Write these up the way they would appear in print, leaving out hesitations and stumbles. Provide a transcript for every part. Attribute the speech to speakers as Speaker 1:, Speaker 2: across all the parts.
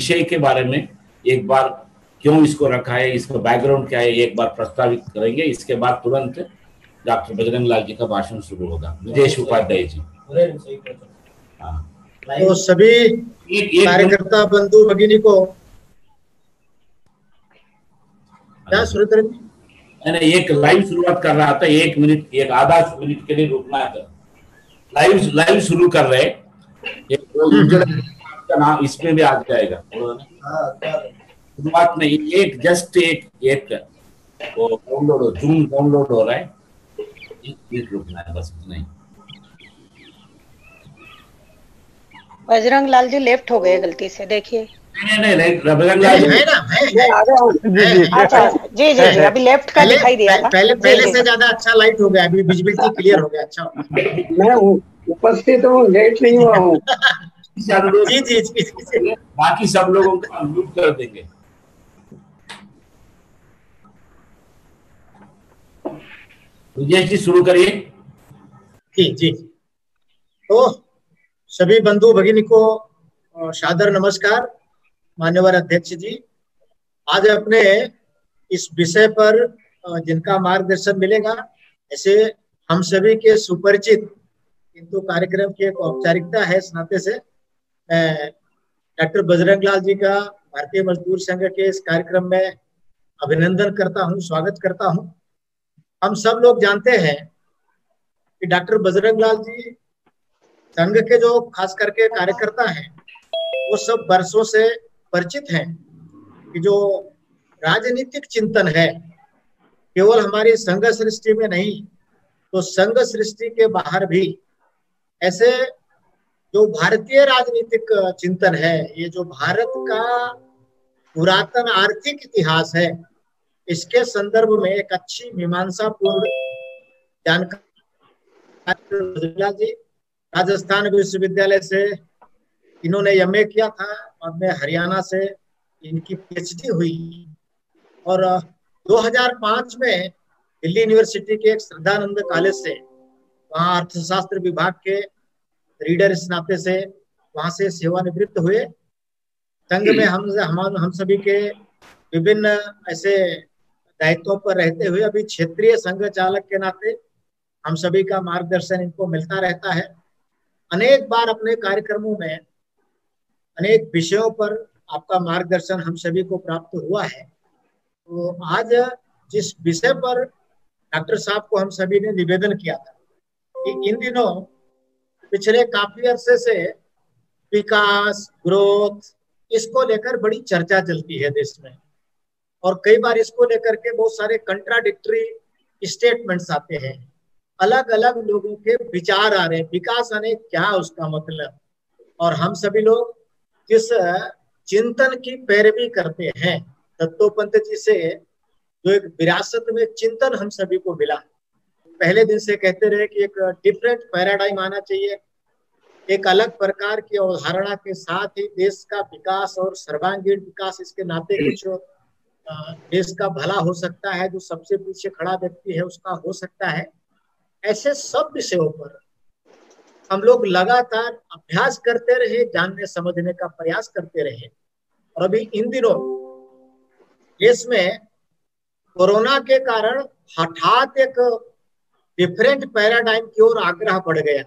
Speaker 1: विषय के बारे में एक बार क्यों इसको रखा है, इसका बैकग्राउंड क्या है, एक बार प्रस्तावित करेंगे। इसके बाद तुरंत डॉक्टर बजरंग लाल जी का भाषण शुरू होगा। विदेश उपाध्याय जी।
Speaker 2: तो सभी कार्यकर्ता बंधु भगिनी को क्या शुरू करें?
Speaker 1: मैंने एक लाइव शुरुआत कर रहा था, 1 मिनट, एक आधा मिनट के लिए रुकना है। लाइव शुरू कर रहे, का नाम इसमें भी आ जाएगा शुरुआत में। एक जस्ट एक वो जूम डाउनलोड हो रहा है, 1 मिनट रुकना है बस, इतना ही।
Speaker 3: बजरंग लाल जी लेफ्ट हो गए गलती से, देखिए।
Speaker 1: नहीं, बजरंग लाल जी
Speaker 2: है ना।
Speaker 3: अच्छा जी, अभी लेफ्ट का दिखाई दिया था।
Speaker 2: पहले से ज्यादा अच्छा लाइट हो गया, अभी विजिबिलिटी क्लियर हो गया। अच्छा,
Speaker 4: मैं उपस्थित हूँ, लेट नहीं हुआ हूँ।
Speaker 2: जी।
Speaker 1: बाकी सब लोगों को अनम्यूट कर देंगे। विजय जी शुरू करिए।
Speaker 2: जी। तो सभी बंधु भगिनी को सादर नमस्कार। मान्यवर अध्यक्ष जी, आज अपने इस विषय पर जिनका मार्गदर्शन मिलेगा, ऐसे हम सभी के सुपरिचित, किंतु कार्यक्रम की एक औपचारिकता है, इस नाते से डॉक्टर बजरंग लाल जी का भारतीय मजदूर संघ के इस कार्यक्रम में अभिनंदन करता हूं, स्वागत करता हूं। हम सब लोग जानते हैं कि डॉक्टर बजरंग लाल जी संघ के जो खास करके कार्यकर्ता हैं, वो सब वर्षों से परिचित हैं कि जो राजनीतिक चिंतन है, केवल हमारी संघ सृष्टि में नहीं, तो संघ सृष्टि के बाहर भी ऐसे जो भारतीय राजनीतिक चिंतन है, ये जो भारत का पुरातन आर्थिक इतिहास है, इसके संदर्भ में एक अच्छी मीमांसापूर्ण जानकारी जी राजस्थान विश्वविद्यालय से इन्होंने एमए किया था, और में हरियाणा से इनकी पीएचडी हुई, और 2005 में दिल्ली यूनिवर्सिटी के एक श्रद्धानंद कॉलेज से, वहाँ अर्थशास्त्र विभाग के रीडर इस नाते से वहां से सेवानिवृत्त हुए। संघ में हम सभी के विभिन्न ऐसे दायित्वों पर रहते हुए अभी क्षेत्रीय संघ चालक के नाते हम सभी का मार्गदर्शन इनको मिलता रहता है। अनेक बार अपने कार्यक्रमों में अनेक विषयों पर आपका मार्गदर्शन हम सभी को प्राप्त हुआ है। तो आज जिस विषय पर डॉक्टर साहब को हम सभी ने निवेदन किया था कि इन दिनों पिछले काफी अरसे से विकास, ग्रोथ, इसको लेकर बड़ी चर्चा चलती है देश में, और कई बार इसको लेकर के बहुत सारे कंट्राडिक्टरी स्टेटमेंट्स आते हैं, अलग अलग लोगों के विचार आ रहे हैं। विकास आने क्या उसका मतलब, और हम सभी लोग जिस चिंतन की पैरवी करते हैं, दत्तोपंत जी से जो एक विरासत में चिंतन हम सभी को मिला, पहले दिन से कहते रहे कि एक डिफरेंट पैराडाइम आना चाहिए, एक अलग प्रकार की अवधारणा के साथ ही देश का विकास और सर्वांगीण विकास, इसके नाते कुछ देश का भला हो सकता है, जो सबसे पीछे खड़ा व्यक्ति है उसका हो सकता है। ऐसे सब विषयों पर हम लोग लगातार अभ्यास करते रहे, जानने समझने का प्रयास करते रहे, और अभी इन दिनों देश में कोरोना के कारण हठात एक डिफरेंट पैराडाइम की ओर आग्रह बढ़ गया।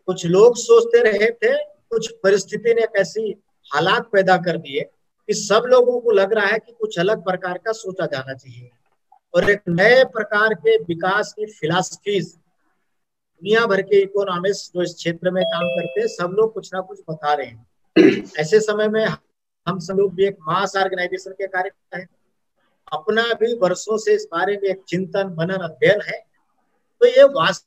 Speaker 2: कुछ लोग सोचते रहे थे, कुछ परिस्थिति ने ऐसी हालात पैदा कर दिए कि सब लोगों को लग रहा है कि कुछ अलग प्रकार का सोचा जाना चाहिए, और एक नए प्रकार के विकास की फिलॉसफीज, दुनिया भर के इकोनॉमिस्ट जो इस क्षेत्र में काम करते हैं, सब लोग कुछ ना कुछ बता रहे हैं। ऐसे समय में हम सब लोग भी एक मास ऑर्गेनाइजेशन के कार्यक्रम है, अपना भी वर्षों से इस बारे में एक चिंतन, मनन, अध्ययन है। तो ये वास्तव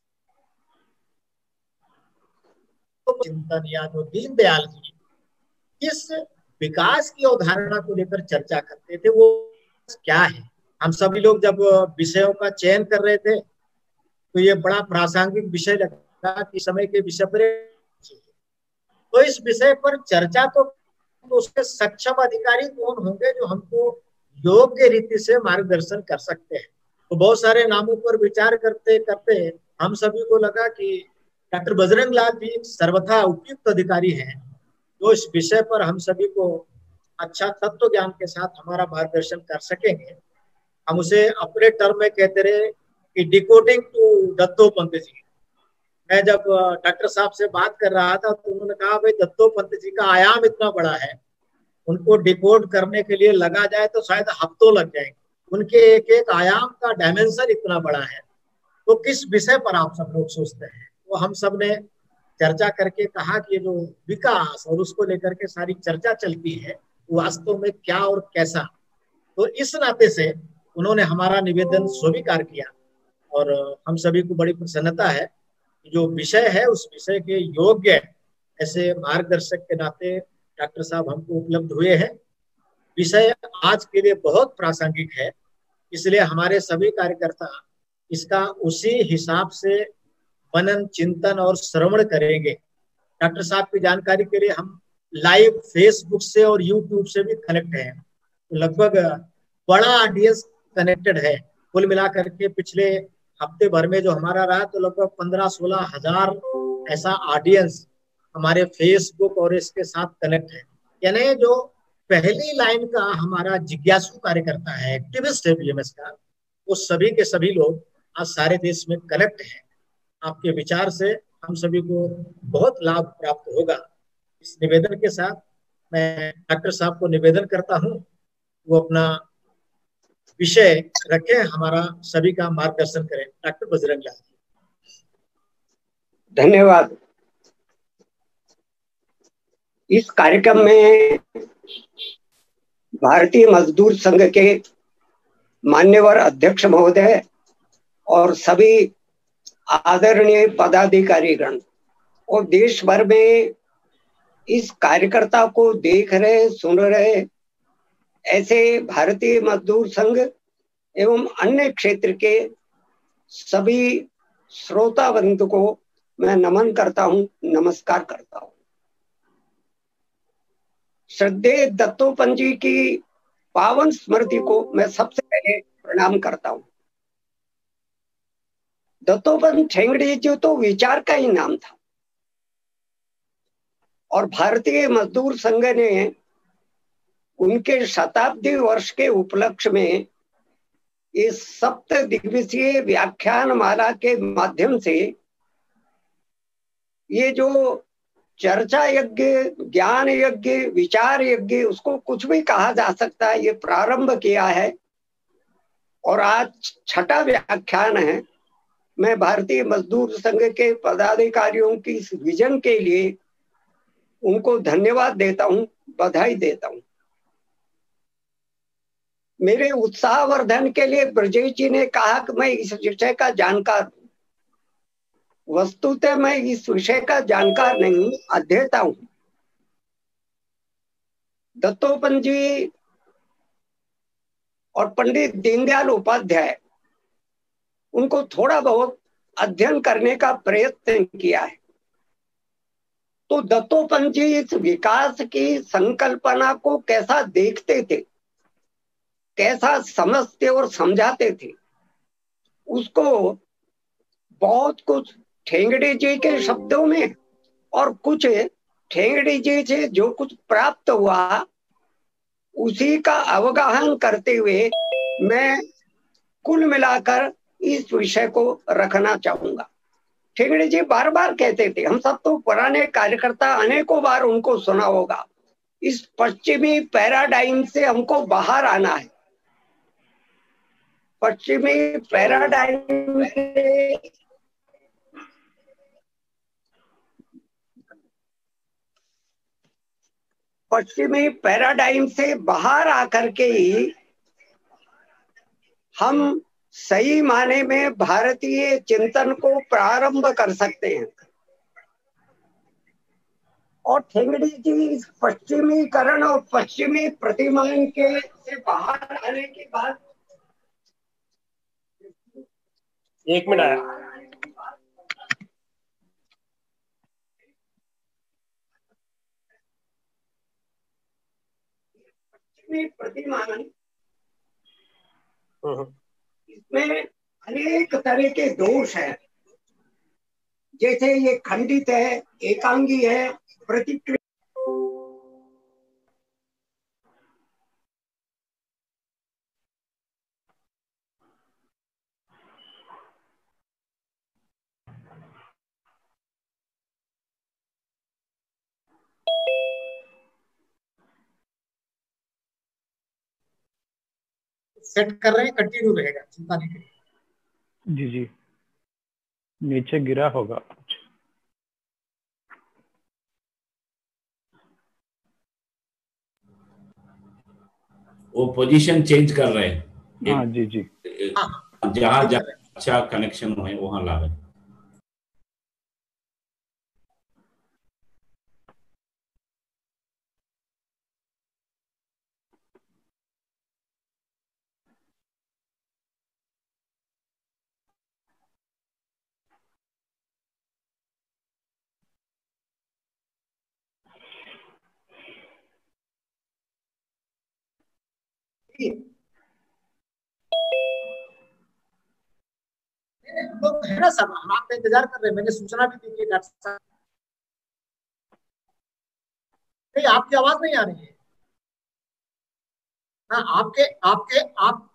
Speaker 2: चिंतन या जो दीनदयाल जी इस विकास की अवधारणा को लेकर चर्चा करते थे, वो क्या है। हम सभी लोग जब विषयों का चयन कर रहे थे, तो ये बड़ा प्रासंगिक विषय लगा कि समय के विषय पर, तो इस विषय पर चर्चा तो उसके सक्षम अधिकारी कौन होंगे जो हमको योग्य रीति से मार्गदर्शन कर सकते हैं। तो बहुत सारे नामों पर विचार करते करते हम सभी को लगा कि डॉक्टर बजरंग लाल जी सर्वथा उपयुक्त अधिकारी हैं, जो इस विषय पर हम सभी को अच्छा तत्व ज्ञान के साथ हमारा मार्गदर्शन कर सकेंगे। हम उसे अपने टर्म में कहते रहे कि डिकोडिंग टू दत्तोपंत जी। मैं जब डॉक्टर साहब से बात कर रहा था तो उन्होंने कहा भाई दत्तोपंत जी का आयाम इतना बड़ा है, उनको डिकोड करने के लिए लगा जाए तो शायद हफ्तों लग जाएंगे। उनके एक एक आयाम का डायमेंशन इतना बड़ा है। तो किस विषय पर आप सब लोग सोचते हैं? वो हम सब ने चर्चा करके कहा कि ये जो विकास और उसको लेकर के सारी चर्चा चलती है वास्तव में क्या और कैसा। तो इस नाते से उन्होंने हमारा निवेदन स्वीकार किया और हम सभी को बड़ी प्रसन्नता है। जो विषय है उस विषय के योग्य ऐसे मार्गदर्शक के नाते डॉक्टर साहब हमको उपलब्ध हुए हैं। विषय आज के लिए बहुत प्रासंगिक है, इसलिए हमारे सभी कार्यकर्ता इसका उसी हिसाब से मनन चिंतन और श्रवण करेंगे। डॉक्टर साहब की जानकारी के लिए हम लाइव फेसबुक से और यूट्यूब से भी कनेक्ट हैं, तो लगभग बड़ा ऑडियंस कनेक्टेड है। कुल मिलाकर के पिछले हफ्ते भर में जो हमारा रहा तो लगभग 15-16 हजार ऐसा ऑडियंस हमारे फेसबुक और इसके साथ कनेक्ट है। यानी जो पहली लाइन का हमारा जिज्ञासु कार्यकर्ता है, एक्टिविस्ट है बीएमएस का, वो सभी के सभी लोग आज सारे देश में कनेक्ट हैं। आपके विचार से हम सभी को बहुत लाभ प्राप्त होगा। इस निवेदन के साथ मैं डॉक्टर साहब को निवेदन करता हूं वो अपना विषय रखें, हमारा सभी का मार्गदर्शन करें। डॉक्टर बजरंग लाल जी।
Speaker 4: धन्यवाद। इस कार्यक्रम में भारतीय मजदूर संघ के मान्यवर अध्यक्ष महोदय और सभी आदरणीय पदाधिकारीगण और देश भर में इस कार्यकर्ता को देख रहे सुन रहे ऐसे भारतीय मजदूर संघ एवं अन्य क्षेत्र के सभी श्रोतावृंद को मैं नमन करता हूं, नमस्कार करता हूं। श्रद्धेय दत्तोपंत जी की पावन स्मृति को मैं सबसे पहले प्रणाम करता हूं। दत्तोपंत ठेंगड़ी जी तो विचार का ही नाम था और भारतीय मजदूर संघ ने उनके शताब्दी वर्ष के उपलक्ष्य में इस सप्त दिवसीय व्याख्यान माला के माध्यम से ये जो चर्चा यज्ञ, ज्ञान यज्ञ, विचार यज्ञ, उसको कुछ भी कहा जा सकता है, ये प्रारंभ किया है और आज छठा व्याख्यान है। मैं भारतीय मजदूर संघ के पदाधिकारियों की इस विजन के लिए उनको धन्यवाद देता हूं, बधाई देता हूं। मेरे उत्साहवर्धन के लिए ब्रजेश जी ने कहा कि मैं इस विषय का जानकार हूं। वस्तुतः मैं इस विषय का जानकार नहीं, अध्येता हूं। दत्तोपंत जी और पंडित दीनदयाल उपाध्याय, उनको थोड़ा बहुत अध्ययन करने का प्रयत्न किया है। तो दत्तोपंत जी इस विकास की संकल्पना को कैसा देखते थे, कैसा समझते और समझाते थे, उसको बहुत कुछ ठेंगड़ी जी के शब्दों में और कुछ ठेंगड़ी जी से जो कुछ प्राप्त हुआ उसी का अवगाहन करते हुए मैं कुल मिलाकर इस विषय को रखना चाहूंगा। ठेंगड़ी जी बार बार कहते थे, हम सब तो पुराने कार्यकर्ता अनेकों बार उनको सुना होगा, इस पश्चिमी पैराडाइम से हमको बाहर आना है। पश्चिमी पैराडाइम से बाहर आकर के ही हम सही माने में भारतीय चिंतन को प्रारंभ कर सकते हैं। और ठेंगड़ी जी इस पश्चिमीकरण और पश्चिमी प्रतिमान के से बाहर आने के बाद,
Speaker 5: एक मिनट आया,
Speaker 4: प्रतिमान इसमें अनेक तरह के दोष हैं, जैसे ये खंडित है, एकांगी है, प्रतिक्रिया।
Speaker 2: सेट कर रहे हैं, कंटिन्यू रहेगा, चिंता नहीं करिए।
Speaker 6: जी जी, नीचे गिरा होगा।
Speaker 1: वो पोजीशन चेंज कर रहे हैं।
Speaker 6: हाँ जी जी,
Speaker 1: जहाँ जहाँ अच्छा कनेक्शन है वहां ला रहे हैं।
Speaker 2: हम लोग है ना सब, हम आपका इंतजार कर रहे हैं, मैंने सूचना भी दी थी डॉक्टर साहब। नहीं, आपकी आवाज नहीं आ रही है। हाँ, आपके आपके आप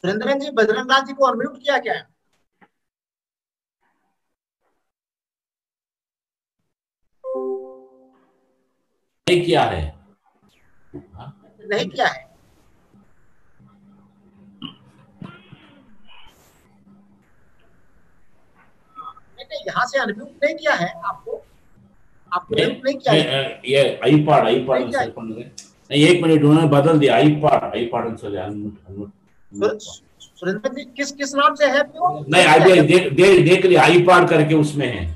Speaker 2: सुरेंद्रन जी, बजरंग लाल जी को अनम्यूट किया क्या है?
Speaker 1: नहीं किया है।
Speaker 2: नहीं किया है। नहीं, यहाँ से अनम्यूट नहीं किया है आपको, आपको अनम्यूट नहीं किया है।
Speaker 1: ये आईपॉड नहीं, एक मिनट, उन्होंने बदल दिया। आईपॉड
Speaker 2: सुरेंद्र जी किस किस नाम से है वो?
Speaker 1: नहीं, आई देख लिया, आईपॉड करके उसमें है।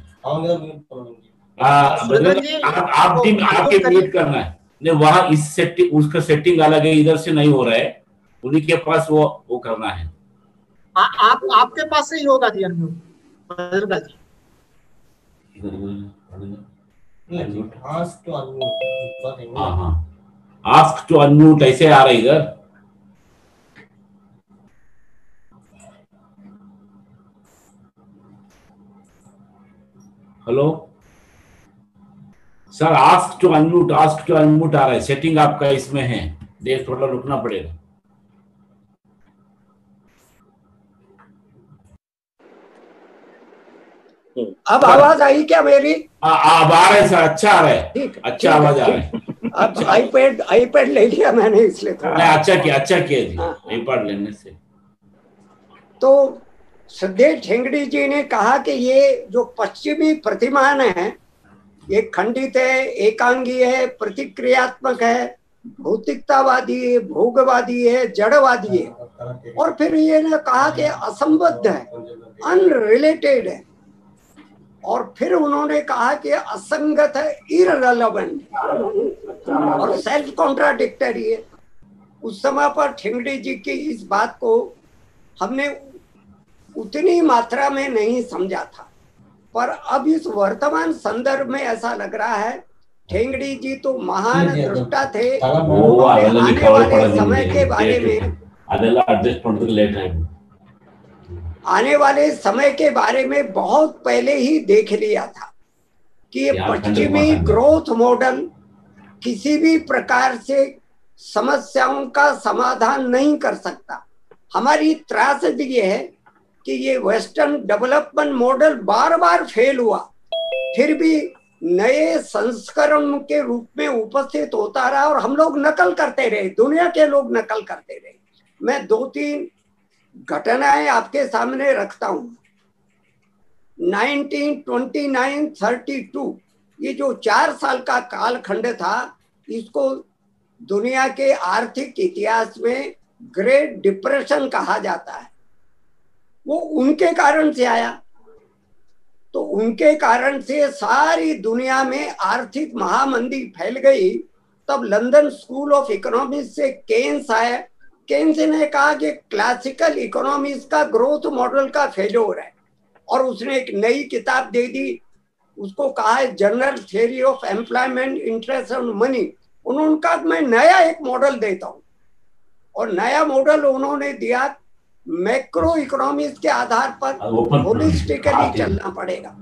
Speaker 2: सुरेंद्र जी
Speaker 1: आपके म्यूट करना है। नहीं, वहां इस सेटिंग, उसका सेटिंग अलग है, इधर से नहीं हो रहा है, उन्हीं के पास वो करना है।
Speaker 2: आपके पास से ही होगा जी unmute, Bajrang Lal ji.
Speaker 1: Ask to unmute ऐसे आ रहा है इधर। Hello sir, ask to unmute आ रहा है, सेटिंग आपका इसमें है, देख थोड़ा रुकना पड़ेगा।
Speaker 4: अब आवाज आई क्या मेरी?
Speaker 1: अब आ रहा है सर, अच्छा आ रहा है।
Speaker 4: ठीक,
Speaker 1: अच्छा आवाज आ रहा है।
Speaker 4: अब आईपैड ले लिया मैंने, इसलिए थोड़ा
Speaker 1: अच्छा किया जी। आईपैड लेने से
Speaker 4: तो सिद्धेश ठेंगड़ी जी ने कहा कि ये जो पश्चिमी प्रतिमान है ये खंडित है, एकांगी है, प्रतिक्रियात्मक है, भौतिकतावादी है, भोगवादी है, जड़वादी है, और फिर ये ने कहा कि असंबद्ध है, अनरिलेटेड है, और फिर उन्होंने कहा कि असंगत है, इररिलेवेंट और सेल्फ कॉन्ट्राडिक्टरी है। उस समय पर ठेंगड़ी जी की इस बात को हमने उतनी मात्रा में नहीं समझा था, पर अब इस वर्तमान संदर्भ में ऐसा लग रहा है ठेंगड़ी जी तो महान दृष्टा थे। आने वाले समय के बारे में बहुत पहले ही देख लिया था कि ये पश्चिमी ग्रोथ मॉडल किसी भी प्रकार से समस्याओं का समाधान नहीं कर सकता। हमारी त्रासदी ये है कि ये वेस्टर्न डेवलपमेंट मॉडल बार बार फेल हुआ, फिर भी नए संस्करण के रूप में उपस्थित होता रहा और हम लोग नकल करते रहे, दुनिया के लोग नकल करते रहे। मैं 2-3 घटनाएं आपके सामने रखता हूं। 1929-32 ये जो 4 साल का कालखंड था, इसको दुनिया के आर्थिक इतिहास में ग्रेट डिप्रेशन कहा जाता है। वो उनके कारण से आया, तो उनके कारण से सारी दुनिया में आर्थिक महामंदी फैल गई। तब लंदन स्कूल ऑफ इकोनॉमिक्स से केन्स आया। केन्स ने कहा कि क्लासिकल इकोनॉमिक्स का ग्रोथ मॉडल का फेल्योर है, और उसने एक नई किताब दे दी, उसको कहा है general theory of employment, interest और मनी। उन्होंने कहा मैं नया एक मॉडल देता हूं, और नया मॉडल उन्होंने दिया मैक्रो इकोनॉमिक्स के आधार पर होलिस्टिकली चलना पड़ेगा।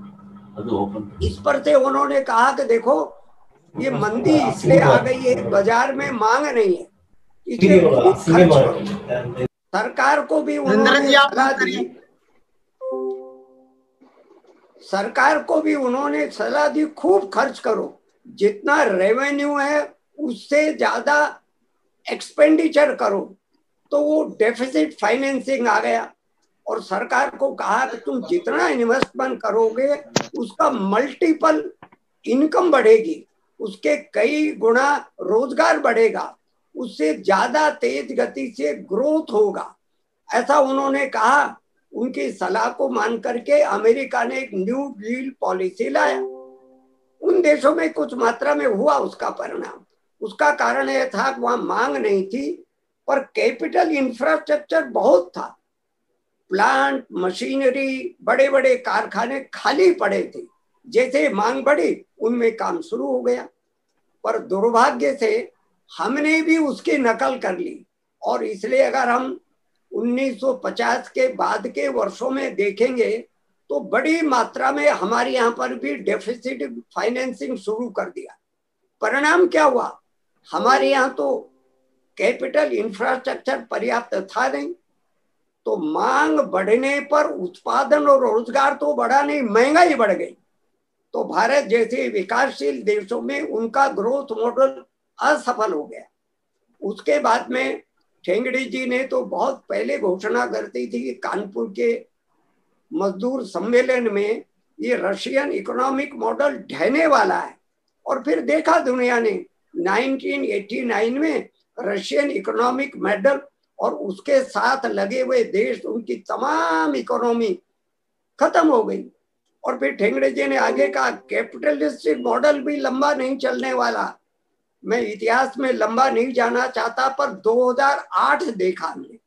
Speaker 4: इस पर से उन्होंने कहा कि देखो ये मंदी इसलिए आ गई है, बाजार में मांग नहीं है, इसलिए खूब खर्च करो। सरकार को भी उन्होंने सलाह दी, सरकार को भी उन्होंने सलाह दी खूब खर्च करो, जितना रेवेन्यू है उससे ज्यादा एक्सपेंडिचर करो, तो वो डेफिसिट फाइनेंसिंग आ गया और सरकार को कहा कि तुम जितना इन्वेस्टमेंट करोगे उसका मल्टीपल इनकम बढ़ेगी, उसके कई गुना रोजगार बढ़ेगा, उससे ज्यादा तेज गति से ग्रोथ होगा, ऐसा उन्होंने कहा। उनकी सलाह को मान करके अमेरिका ने एक न्यू डील पॉलिसी लाया। उन देशों में कुछ मात्रा में हुआ उसका परिणाम। उसका कारण यह था कि वहां मांग नहीं थी पर कैपिटल इंफ्रास्ट्रक्चर बहुत था, प्लांट, मशीनरी, बड़े बड़े कारखाने खाली पड़े थे। जैसे मांग बढ़ी उनमें काम शुरू हो गया। पर दुर्भाग्य से हमने भी उसकी नकल कर ली और इसलिए अगर हम 1950 के बाद के वर्षों में देखेंगे तो बड़ी मात्रा में हमारे यहाँ पर भी डेफिसिट फाइनेंसिंग शुरू कर दिया। परिणाम क्या हुआ? हमारे यहाँ तो कैपिटल इंफ्रास्ट्रक्चर पर्याप्त था नहीं, तो मांग बढ़ने पर उत्पादन और रोजगार तो बढ़ा नहीं, महंगाई बढ़ गई। तो भारत जैसे विकासशील देशों में उनका ग्रोथ मॉडल असफल हो गया। उसके बाद में ठेंगड़ी जी ने तो बहुत पहले घोषणा कर दी थी कि कानपुर के मजदूर सम्मेलन में ये रशियन इकोनॉमिक मॉडल ढहने वाला है। और फिर देखा दुनिया ने 1989 में रशियन इकोनॉमिक मॉडल और उसके साथ लगे हुए देश, उनकी तमाम इकोनॉमी खत्म हो गई। और फिर ठेंगड़े जी ने आगे कहा कैपिटलिस्टिक मॉडल भी लंबा नहीं चलने वाला। मैं इतिहास में लंबा नहीं जाना चाहता पर 2008 देखा हमने।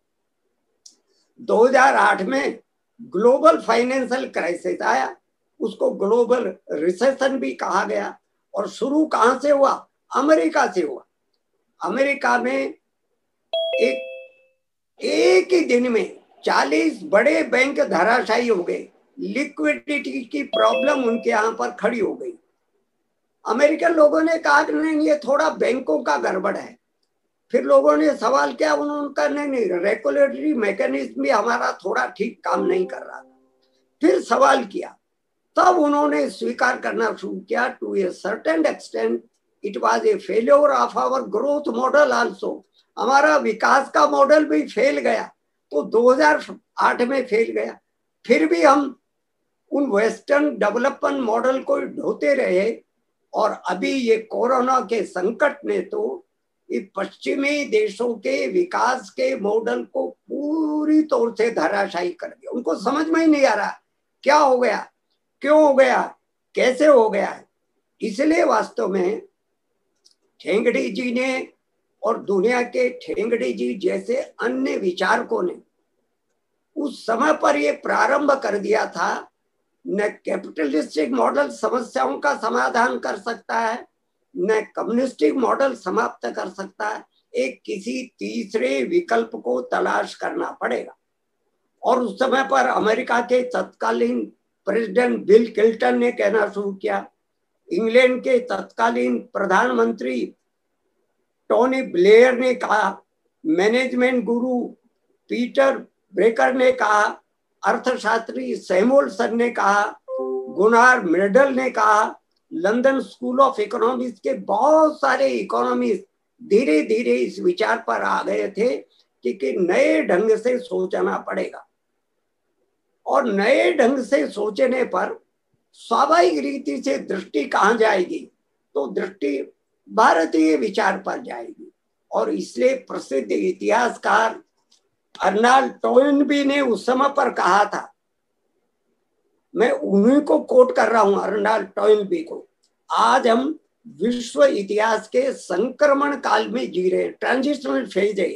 Speaker 4: 2008 में ग्लोबल फाइनेंशियल क्राइसिस आया, उसको ग्लोबल रिसेशन भी कहा गया। और शुरू कहां से हुआ? अमेरिका से हुआ। अमेरिका में एक ही दिन में 40 बड़े बैंक धराशायी हो गए। लिक्विडिटी की प्रॉब्लम उनके यहाँ पर खड़ी हो गई। अमेरिकन लोगों ने कहा कि नहीं, ये थोड़ा बैंकों का गड़बड़ है। फिर लोगों ने सवाल किया, उन्होंने कहा नहीं, रेगुलेटरी मैकेनिज्म भी हमारा थोड़ा ठीक काम नहीं कर रहा था। फिर सवाल किया, तब उन्होंने स्वीकार करना शुरू किया to a certain extent it was a failure of our growth model also. हमारा विकास का मॉडल भी फेल गया। तो 2008 में फेल गया। फिर भी हम उन वेस्टर्न डेवलपमेंट मॉडल को ढोते रहे और अभी ये कोरोना के संकट ने तो ये पश्चिमी देशों के विकास के मॉडल को पूरी तौर से धराशायी कर दिया। उनको समझ में ही नहीं आ रहा क्या हो गया, क्यों हो गया, कैसे हो गया। इसलिए वास्तव में ठेंगड़ी जी ने और दुनिया के ठेंगड़ी जी जैसे अन्य विचारकों ने उस समय पर ये प्रारंभ कर दिया था, न कैपिटलिस्टिक मॉडल समस्याओं का समाधान कर सकता है, न कम्युनिस्टिक मॉडल समाप्त कर सकता है। एक किसी तीसरे विकल्प को तलाश करना पड़ेगा। और उस समय पर अमेरिका के तत्कालीन प्रेसिडेंट बिल क्लिंटन ने कहना शुरू किया, इंग्लैंड के तत्कालीन प्रधानमंत्री टोनी ब्लेयर ने कहा, मैनेजमेंट गुरु पीटर ब्रेकर ने कहा, अर्थशास्त्री सैमुअलसन ने कहा, गुनार मेडल ने कहा, लंदन स्कूल ऑफ इकोनॉमिक्स के बहुत सारे इकोनॉमिस्ट धीरे धीरे इस विचार पर आ गए थे कि नए ढंग से सोचना पड़ेगा। और नए ढंग से सोचने पर स्वाभाविक रीति से दृष्टि कहाँ जाएगी? तो दृष्टि भारतीय विचार पर जाएगी। और इसलिए प्रसिद्ध इतिहासकार अर्नाल्ड टोयनबी ने उस समय पर कहा था, मैं उन्हीं को कोट कर रहा हूं, अर्नाल्ड टोयनबी को, आज हम विश्व इतिहास के संक्रमण काल में जी रहे, ट्रांजिशनल फेज है।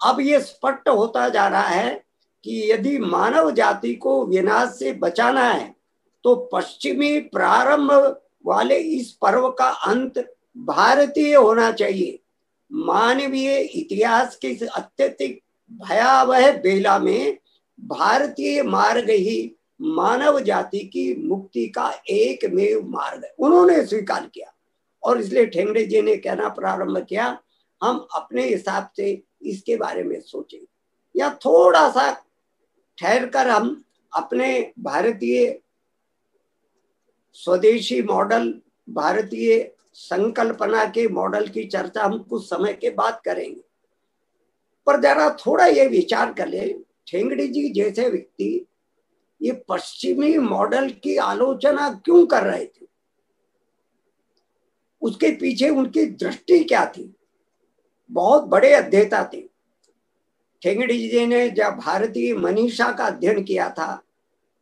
Speaker 4: अब ये स्पष्ट होता जा रहा है कि यदि मानव जाति को विनाश से बचाना है तो पश्चिमी प्रारंभ वाले इस पर्व का अंत भारतीय होना चाहिए। मानवीय इतिहास के इस अत्यधिक भयावह बेला में भारतीय मार्ग ही मानव जाति की मुक्ति का एकमेव मार्ग है, उन्होंने स्वीकार किया। और इसलिए ठेंगड़े जी ने कहना प्रारंभ किया, हम अपने हिसाब से इसके बारे में सोचें, या थोड़ा सा ठहर कर हम अपने भारतीय स्वदेशी मॉडल, भारतीय संकल्पना के मॉडल की चर्चा हम कुछ समय के बाद करेंगे। पर जरा थोड़ा ये विचार कर ले, ठेंगड़ी जी जैसे व्यक्ति ये पश्चिमी मॉडल की आलोचना क्यों कर रहे थे? उसके पीछे उनकी दृष्टि क्या थी? बहुत बड़े अध्येता थे। ठेंगड़ी जी ने जब भारतीय मनीषा का अध्ययन किया था,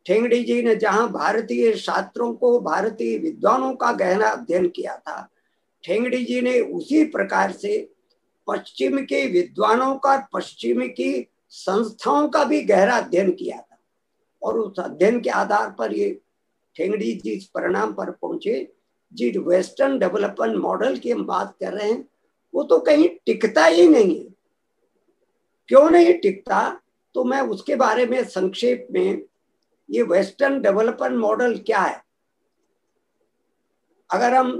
Speaker 4: ठेंगड़ी जी ने जहां भारतीय शास्त्रों को, भारतीय विद्वानों का गहरा अध्ययन किया था, ठेंगड़ी जी ने उसी प्रकार से पश्चिम के विद्वानों का, पश्चिम की संस्थाओं का भी गहरा अध्ययन किया था। और उस अध्ययन के आधार पर ये ठेंगड़ी जी इस परिणाम पर पहुंचे, जी वेस्टर्न डेवलपमेंट मॉडल की हम बात कर रहे हैं, वो तो कहीं टिकता ही नहीं है। क्यों नहीं टिकता? तो मैं उसके बारे में संक्षेप में, ये वेस्टर्न डेवलपमेंट मॉडल क्या है? अगर हम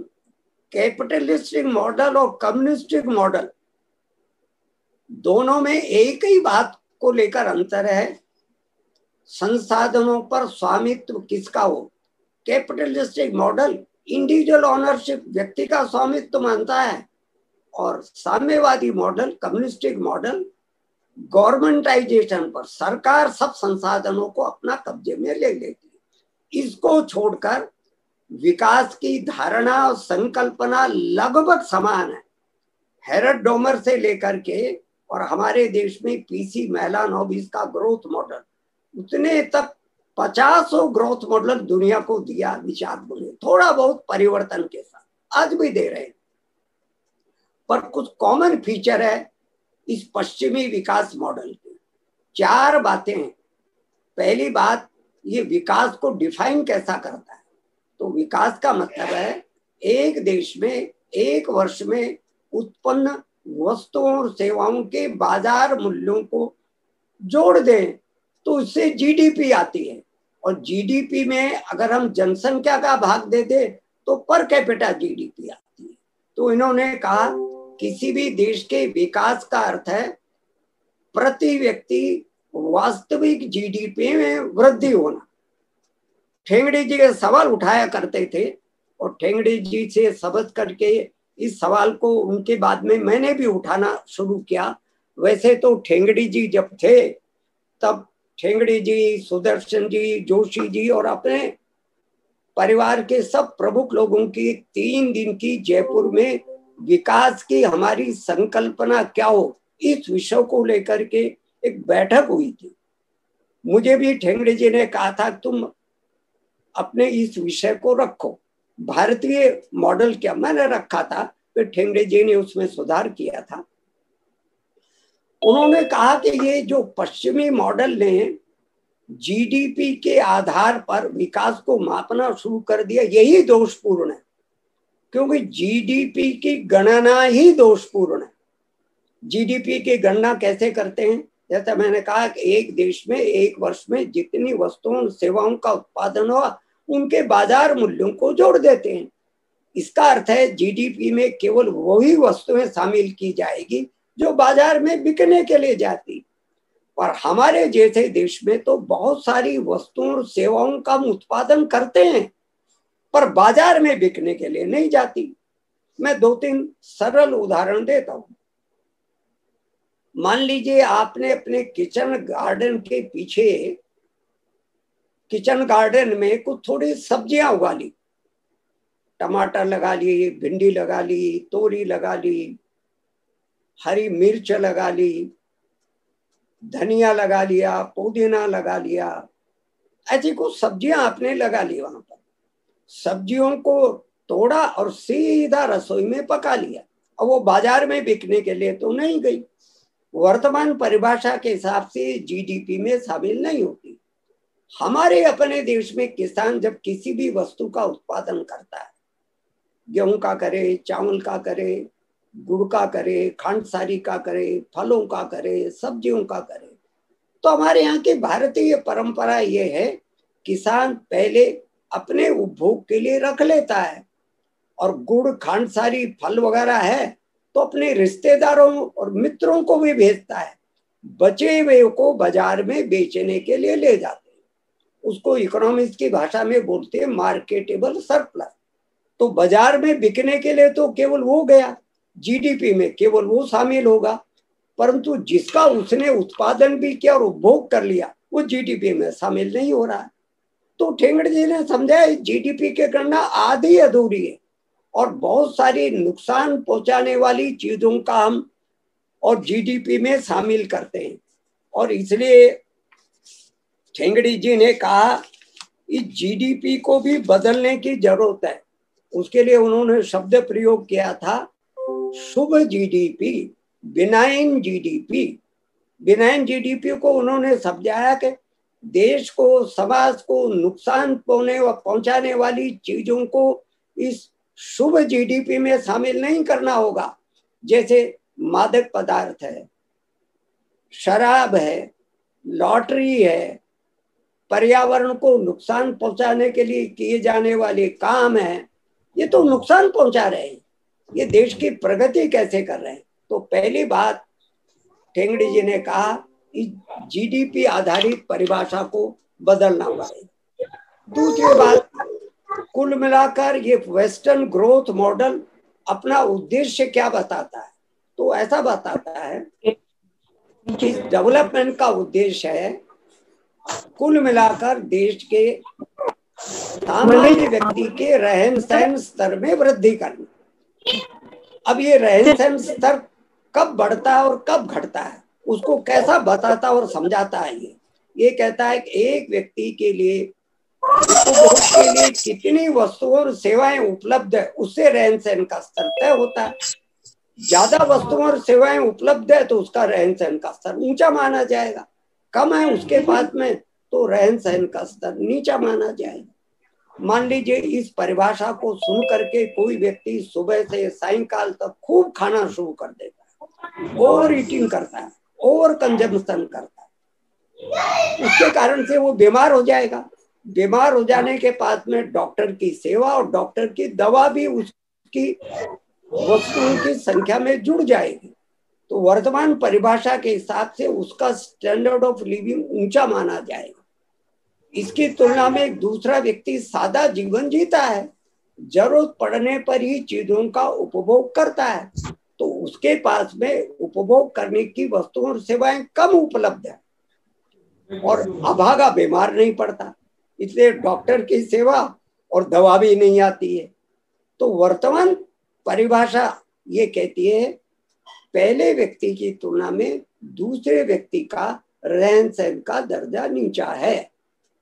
Speaker 4: कैपिटलिस्टिक मॉडल और कम्युनिस्टिक मॉडल दोनों में एक ही बात को लेकर अंतर है, संसाधनों पर स्वामित्व किसका हो। कैपिटलिस्टिक मॉडल इंडिविजुअल ऑनरशिप, व्यक्ति का स्वामित्व मानता है, और साम्यवादी मॉडल, कम्युनिस्टिक मॉडल गवर्नमेंटाइजेशन पर, सरकार सब संसाधनों को अपना कब्जे में ले लेती है। इसको छोड़कर विकास की धारणा और संकल्पना लगभग समान है। हेरड डोमर से लेकर के और हमारे देश में पीसी मेलानोबिस का ग्रोथ मॉडल, उतने तक 50 ग्रोथ मॉडल दुनिया को दिया विचार बोले, थोड़ा बहुत परिवर्तन के साथ आज भी दे रहे हैं। पर कुछ कॉमन फीचर है इस पश्चिमी विकास मॉडल के। 4 बातें हैं। पहली बात, ये विकास को डिफाइन कैसा करता है। तो विकास का मतलब है एक देश में एक वर्ष में उत्पन्न वस्तुओं और सेवाओं के बाजार मूल्यों को जोड़ दें तो इससे जीडीपी आती है, और जीडीपी में अगर हम जनसंख्या का भाग दे दें तो पर कैपिटा जीडीपी आती है। तो इन्होंने कहा किसी भी देश के विकास का अर्थ है प्रति व्यक्ति वास्तविक जीडीपी में वृद्धि होना। ठेंगड़ी जी के सवाल उठाया करते थे, और ठेंगड़ी जी से समझ करके इस सवाल को उनके बाद में मैंने भी उठाना शुरू किया। वैसे तो ठेंगड़ी जी जब थे तब ठेंगड़ी जी, सुदर्शन जी, जोशी जी और अपने परिवार के सब प्रमुख लोगों की 3 दिन की जयपुर में विकास की हमारी संकल्पना क्या हो, इस विषय को लेकर के एक बैठक हुई थी। मुझे भी ठेंगड़ी जी ने कहा था तुम अपने इस विषय को रखो, भारतीय मॉडल क्या। मैंने रखा था, फिर ठेंगड़ी जी ने उसमें सुधार किया था। उन्होंने कहा कि ये जो पश्चिमी मॉडल ने जीडीपी के आधार पर विकास को मापना शुरू कर दिया, यही दोषपूर्ण है, क्योंकि जीडीपी की गणना ही दोषपूर्ण है। जीडीपी की गणना कैसे करते हैं? जैसा मैंने कहा कि एक देश में एक वर्ष में जितनी वस्तुओं सेवाओं का उत्पादन हुआ उनके बाजार मूल्यों को जोड़ देते हैं। इसका अर्थ है जीडीपी में केवल वही वस्तुएं शामिल की जाएगी जो बाजार में बिकने के लिए जाती। और हमारे जैसे देश में तो बहुत सारी वस्तुओं और सेवाओं का हम उत्पादन करते हैं पर बाजार में बिकने के लिए नहीं जाती। मैं 2-3 सरल उदाहरण देता हूं। मान लीजिए आपने अपने किचन गार्डन के पीछे, किचन गार्डन में कुछ थोड़ी सब्जियां उगा ली, टमाटर लगा ली, भिंडी लगा ली, तोरी लगा ली, हरी मिर्च लगा ली, धनिया लगा लिया, पुदीना लगा लिया, ऐसी कुछ सब्जियां आपने लगा ली। वहां पर सब्जियों को तोड़ा और सीधा रसोई में पका लिया, और वो बाजार में बिकने के लिए तो नहीं गई, वर्तमान परिभाषा के हिसाब से जीडीपी में शामिल नहीं होती। हमारे अपने देश में किसान जब किसी भी वस्तु का उत्पादन करता है, गेहूं का करे, चावल का करे, गुड़ का करे, खांडसारी का करे, फलों का करे, सब्जियों का करे, तो हमारे यहाँ की भारतीय परंपरा ये है किसान पहले अपने उपभोग के लिए रख लेता है, और गुड़, खांडसारी, फल वगैरह है तो अपने रिश्तेदारों और मित्रों को भी भेजता है, बचे हुए को बाजार में बेचने के लिए ले जाते हैं। उसको इकोनॉमिक्स की भाषा में बोलते हैं मार्केटेबल सरप्लस। तो बाजार में बिकने के लिए तो केवल वो गया, जीडीपी में केवल वो शामिल होगा। परंतु जिसका उसने उत्पादन भी किया और उपभोग कर लिया वो जीडीपी में शामिल नहीं हो रहा है। तो ठेंगड़ी जी ने समझा जीडीपी की गणना आधी अधूरी है और बहुत सारी नुकसान पहुंचाने वाली चीजों का हम और जीडीपी में शामिल करते हैं। और इसलिए ठेंगड़ी जी ने कहा इस जीडीपी को भी बदलने की जरूरत है। उसके लिए उन्होंने शब्द प्रयोग किया था शुभ GDP, benign GDP. Benign GDP को उन्होंने समझाया कि देश को, समाज को नुकसान पहुंचाने वाली चीजों को इस शुभ जीडीपी में शामिल नहीं करना होगा। जैसे मादक पदार्थ है, शराब है, लॉटरी है, पर्यावरण को नुकसान पहुंचाने के लिए किए जाने वाले काम है, ये तो नुकसान पहुंचा रहे हैं, ये देश की प्रगति कैसे कर रहे हैं। तो पहली बात ठेंगड़ी जी ने कहा इस जीडीपी आधारित परिभाषा को बदलना होगा। दूसरी बात, कुल मिलाकर ये वेस्टर्न ग्रोथ मॉडल अपना उद्देश्य क्या बताता है, तो ऐसा बताता है कि डेवलपमेंट का उद्देश्य है कुल मिलाकर देश के सामान्य व्यक्ति के रहन सहन स्तर में वृद्धि करना। अब ये रहन सहन स्तर कब बढ़ता है और कब घटता है उसको कैसा बताता और समझाता है। ये कहता है कि एक व्यक्ति के लिए उपभोग के लिए कितनी वस्तुओं और सेवाएं उपलब्ध है उससे रहन सहन का स्तर तय होता है। ज्यादा वस्तुओं और सेवाएं उपलब्ध है तो उसका रहन सहन का स्तर ऊंचा माना जाएगा, कम है उसके पास में तो रहन सहन का स्तर नीचा माना जाएगा। मान लीजिए इस परिभाषा को सुन करके कोई व्यक्ति सुबह से सायंकाल तक खूब खाना शुरू कर देता है, ओवर ईटिंग करता है, ओवर कंजम्पशन करता है, उसके कारण से वो बीमार हो जाएगा। बीमार हो जाने के बाद में डॉक्टर की सेवा और डॉक्टर की दवा भी उसकी वस्तुओं की संख्या में जुड़ जाएगी। तो वर्तमान परिभाषा के हिसाब से उसका स्टैंडर्ड ऑफ लिविंग ऊंचा माना जाएगा। इसकी तुलना में एक दूसरा व्यक्ति सादा जीवन जीता है, जरूरत पड़ने पर ही चीजों का उपभोग करता है, तो उसके पास में उपभोग करने की वस्तुओं और सेवाएं कम उपलब्ध है और अभागा बीमार नहीं पड़ता, इसलिए डॉक्टर की सेवा और दवा भी नहीं आती है। तो वर्तमान परिभाषा ये कहती है पहले व्यक्ति की तुलना में दूसरे व्यक्ति का रहन सहन का दर्जा नीचा है।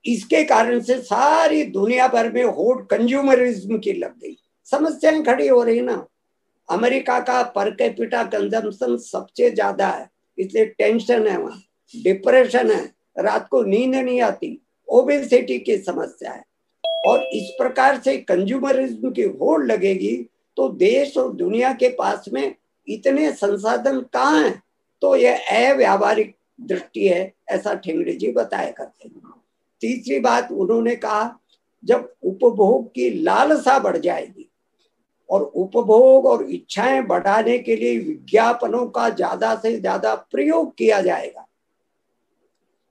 Speaker 4: इसके कारण से सारी दुनिया भर में होड़ कंज्यूमरिज्म की लग गई, समस्याएं खड़ी हो रही ना। अमेरिका का पर कैपिटा कंजम्पशन सबसे ज्यादा है, इसलिए टेंशन है वहां, डिप्रेशन है, रात को नींद नहीं आती, ओबेसिटी की समस्या है। और इस प्रकार से कंज्यूमरिज्म की होड़ लगेगी तो देश और दुनिया के पास में इतने संसाधन कहाँ हैं, तो यह अव्यावहारिक दृष्टि है, ऐसा ठेंगड़ी जी बताया करते हैं। तीसरी बात उन्होंने कहा जब उपभोग की लालसा बढ़ जाएगी और उपभोग और इच्छाएं बढ़ाने के लिए विज्ञापनों का ज्यादा से ज्यादा प्रयोग किया जाएगा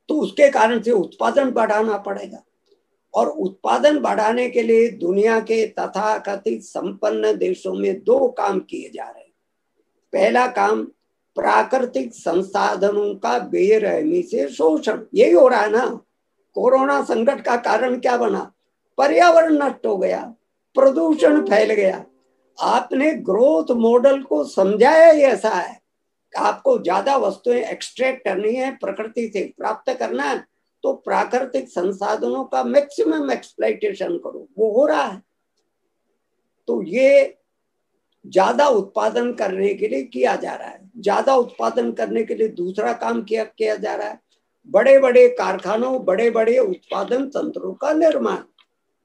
Speaker 4: तो उसके कारण से उत्पादन बढ़ाना पड़ेगा। और उत्पादन बढ़ाने के लिए दुनिया के तथाकथित संपन्न देशों में दो काम किए जा रहे हैं। पहला काम प्राकृतिक संसाधनों का बेरहमी से शोषण, यही हो रहा है ना। कोरोना संकट का कारण क्या बना, पर्यावरण नष्ट हो गया, प्रदूषण फैल गया। आपने ग्रोथ मॉडल को समझाया ही ऐसा है कि आपको ज्यादा वस्तुएं एक्सट्रैक्ट करनी है, प्रकृति से प्राप्त करना है, तो प्राकृतिक संसाधनों का मैक्सिमम एक्सप्लॉइटेशन करो, वो हो रहा है। तो ये ज्यादा उत्पादन करने के लिए किया जा रहा है। ज्यादा उत्पादन करने के लिए दूसरा काम किया जा रहा है, बड़े बड़े कारखानों, बड़े बड़े उत्पादन तंत्रों का निर्माण।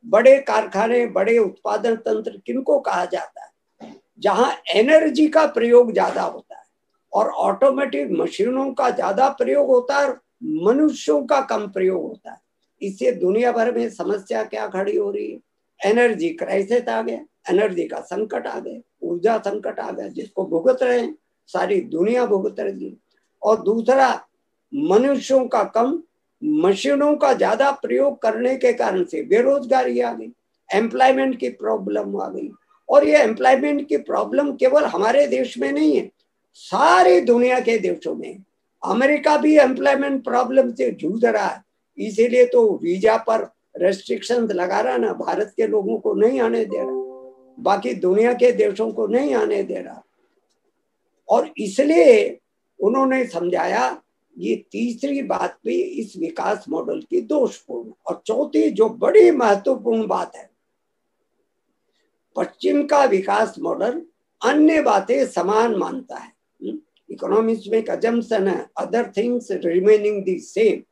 Speaker 4: बड़े कारखाने, बड़े उत्पादन तंत्र किनको कहा जाता है, जहां एनर्जी का प्रयोग ज्यादा होता है और ऑटोमेटिक मशीनों का ज्यादा प्रयोग होता है, मनुष्यों का कम प्रयोग होता है। इससे दुनिया भर में समस्या क्या खड़ी हो रही है, एनर्जी क्राइसिस आ गया, एनर्जी का संकट आ गया, ऊर्जा संकट आ गया, जिसको भुगत रहे हैं, सारी दुनिया भुगत रही है। और दूसरा, मनुष्यों का कम, मशीनों का ज्यादा प्रयोग करने के कारण से बेरोजगारी आ गई, एम्प्लॉयमेंट की प्रॉब्लम आ गई। और ये एम्प्लॉयमेंट की प्रॉब्लम केवल हमारे देश में नहीं है, सारी दुनिया के देशों में। अमेरिका भी एम्प्लॉयमेंट प्रॉब्लम से जूझ रहा है, इसीलिए तो वीजा पर रेस्ट्रिक्शंस लगा रहा ना, भारत के लोगों को नहीं आने दे रहा, बाकी दुनिया के देशों को नहीं आने दे रहा। और इसलिए उन्होंने समझाया ये तीसरी बात भी इस विकास मॉडल की दोषपूर्ण। और चौथी जो बड़ी महत्वपूर्ण बात है, पश्चिम का विकास मॉडल अन्य बातें समान मानता है। इकोनॉमिक्स में एक अजम्पशन है, other things remaining the same,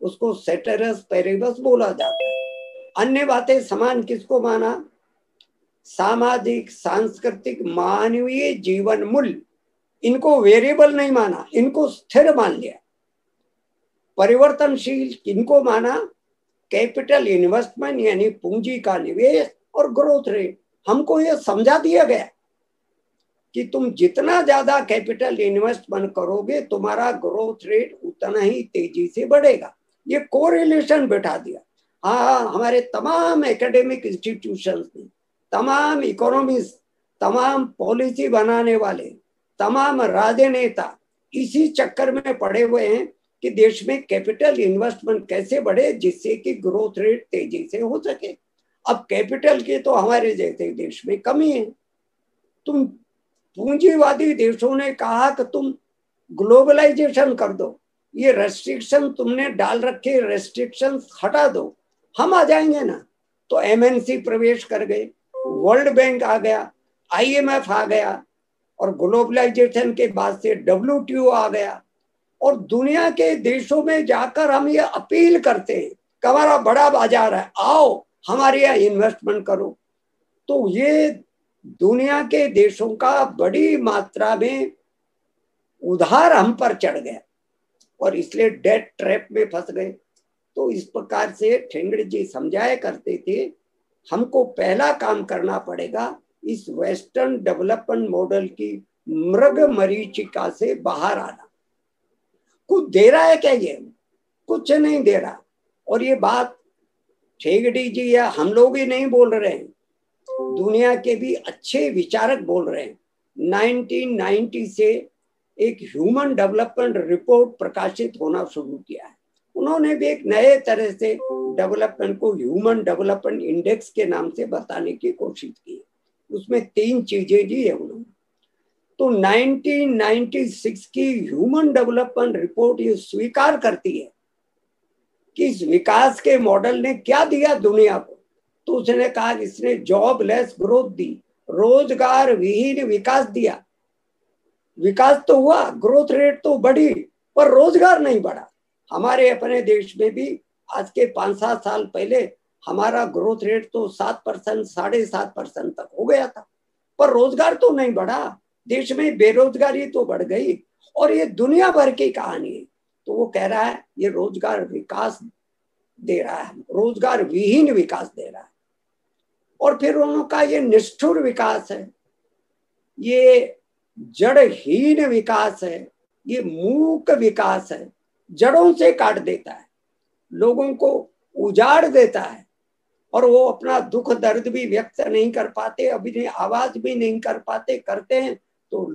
Speaker 4: उसको सेटेरस पेरिबस बोला जाता है। अन्य बातें समान किसको माना? सामाजिक, सांस्कृतिक, मानवीय जीवन मूल्य, इनको वेरिएबल नहीं माना, इनको स्थिर मान लिया। परिवर्तनशील किनको माना? कैपिटल इन्वेस्टमेंट यानी पूंजी का निवेश और ग्रोथ रेट। हमको यह समझा दिया गया कि तुम जितना ज्यादा कैपिटल इन्वेस्टमेंट करोगे तुम्हारा ग्रोथ रेट उतना ही तेजी से बढ़ेगा। ये कोरिलेशन बैठा दिया। हाँ, हमारे तमाम एकेडमिक इंस्टीट्यूशंस ने, तमाम इकोनॉमिस्ट, तमाम पॉलिसी बनाने वाले, तमाम राजनेता इसी चक्कर में पड़े हुए हैं कि देश में कैपिटल इन्वेस्टमेंट कैसे बढ़े जिससे कि ग्रोथ रेट तेजी से हो सके। अब कैपिटल की तो हमारे जैसे देश में कमी है। तुम पूंजीवादी देशों ने कहा कि तुम ग्लोबलाइजेशन कर दो, ये रेस्ट्रिक्शन तुमने डाल रखे, रेस्ट्रिक्शन हटा दो, हम आ जाएंगे ना। तो एमएनसी प्रवेश कर गए, वर्ल्ड बैंक आ गया, आईएमएफ आ गया, और ग्लोबलाइजेशन के बाद से WTO आ गया। और दुनिया के देशों में जाकर हम ये अपील करते हैं कि हमारा बड़ा बाजार है, आओ हमारे यहाँ इन्वेस्टमेंट करो। तो ये दुनिया के देशों का बड़ी मात्रा में उधार हम पर चढ़ गया और इसलिए डेट ट्रैप में फंस गए। तो इस प्रकार से ठेंगड़ी जी समझाया करते थे, हमको पहला काम करना पड़ेगा इस वेस्टर्न डेवलपमेंट मॉडल की मृग मरीचिका से बाहर आना। कुछ दे रहा है क्या? ये कुछ नहीं दे रहा। और ये बात ठेंगड़ी जी या हम लोग ही नहीं बोल रहे हैं, दुनिया के भी अच्छे विचारक बोल रहे हैं। 1990 से एक ह्यूमन डेवलपमेंट रिपोर्ट प्रकाशित होना शुरू किया है। उन्होंने भी एक नए तरह से डेवलपमेंट को ह्यूमन डेवलपमेंट इंडेक्स के नाम से बताने की कोशिश की। उसमें 3 चीजें दी है उन्होंने। तो 1996 की ह्यूमन डेवलपमेंट रिपोर्ट ये स्वीकार करती है कि इस विकास के मॉडल ने क्या दिया दुनिया को। तो उसने कहा कि इसने जॉबलेस ग्रोथ दी, रोजगार विहीन विकास दिया। विकास तो हुआ, ग्रोथ रेट तो बढ़ी, पर रोजगार नहीं बढ़ा। हमारे अपने देश में भी आज के 5-7 साल पहले हमारा ग्रोथ रेट तो 7%, 7.5% तक हो गया था, पर रोजगार तो नहीं बढ़ा। देश में बेरोजगारी तो बढ़ गई। और ये दुनिया भर की कहानी है। तो वो कह रहा है ये रोजगार विकास दे रहा है, रोजगार विहीन विकास दे रहा है। और फिर उन्होंने कहा ये निष्ठुर विकास है, ये जड़हीन विकास है, ये मूक विकास है, जड़ों से काट देता है, लोगों को उजाड़ देता है, और वो अपना दुख दर्द भी व्यक्त नहीं कर पाते, अभी आवाज भी नहीं कर पाते, करते हैं तो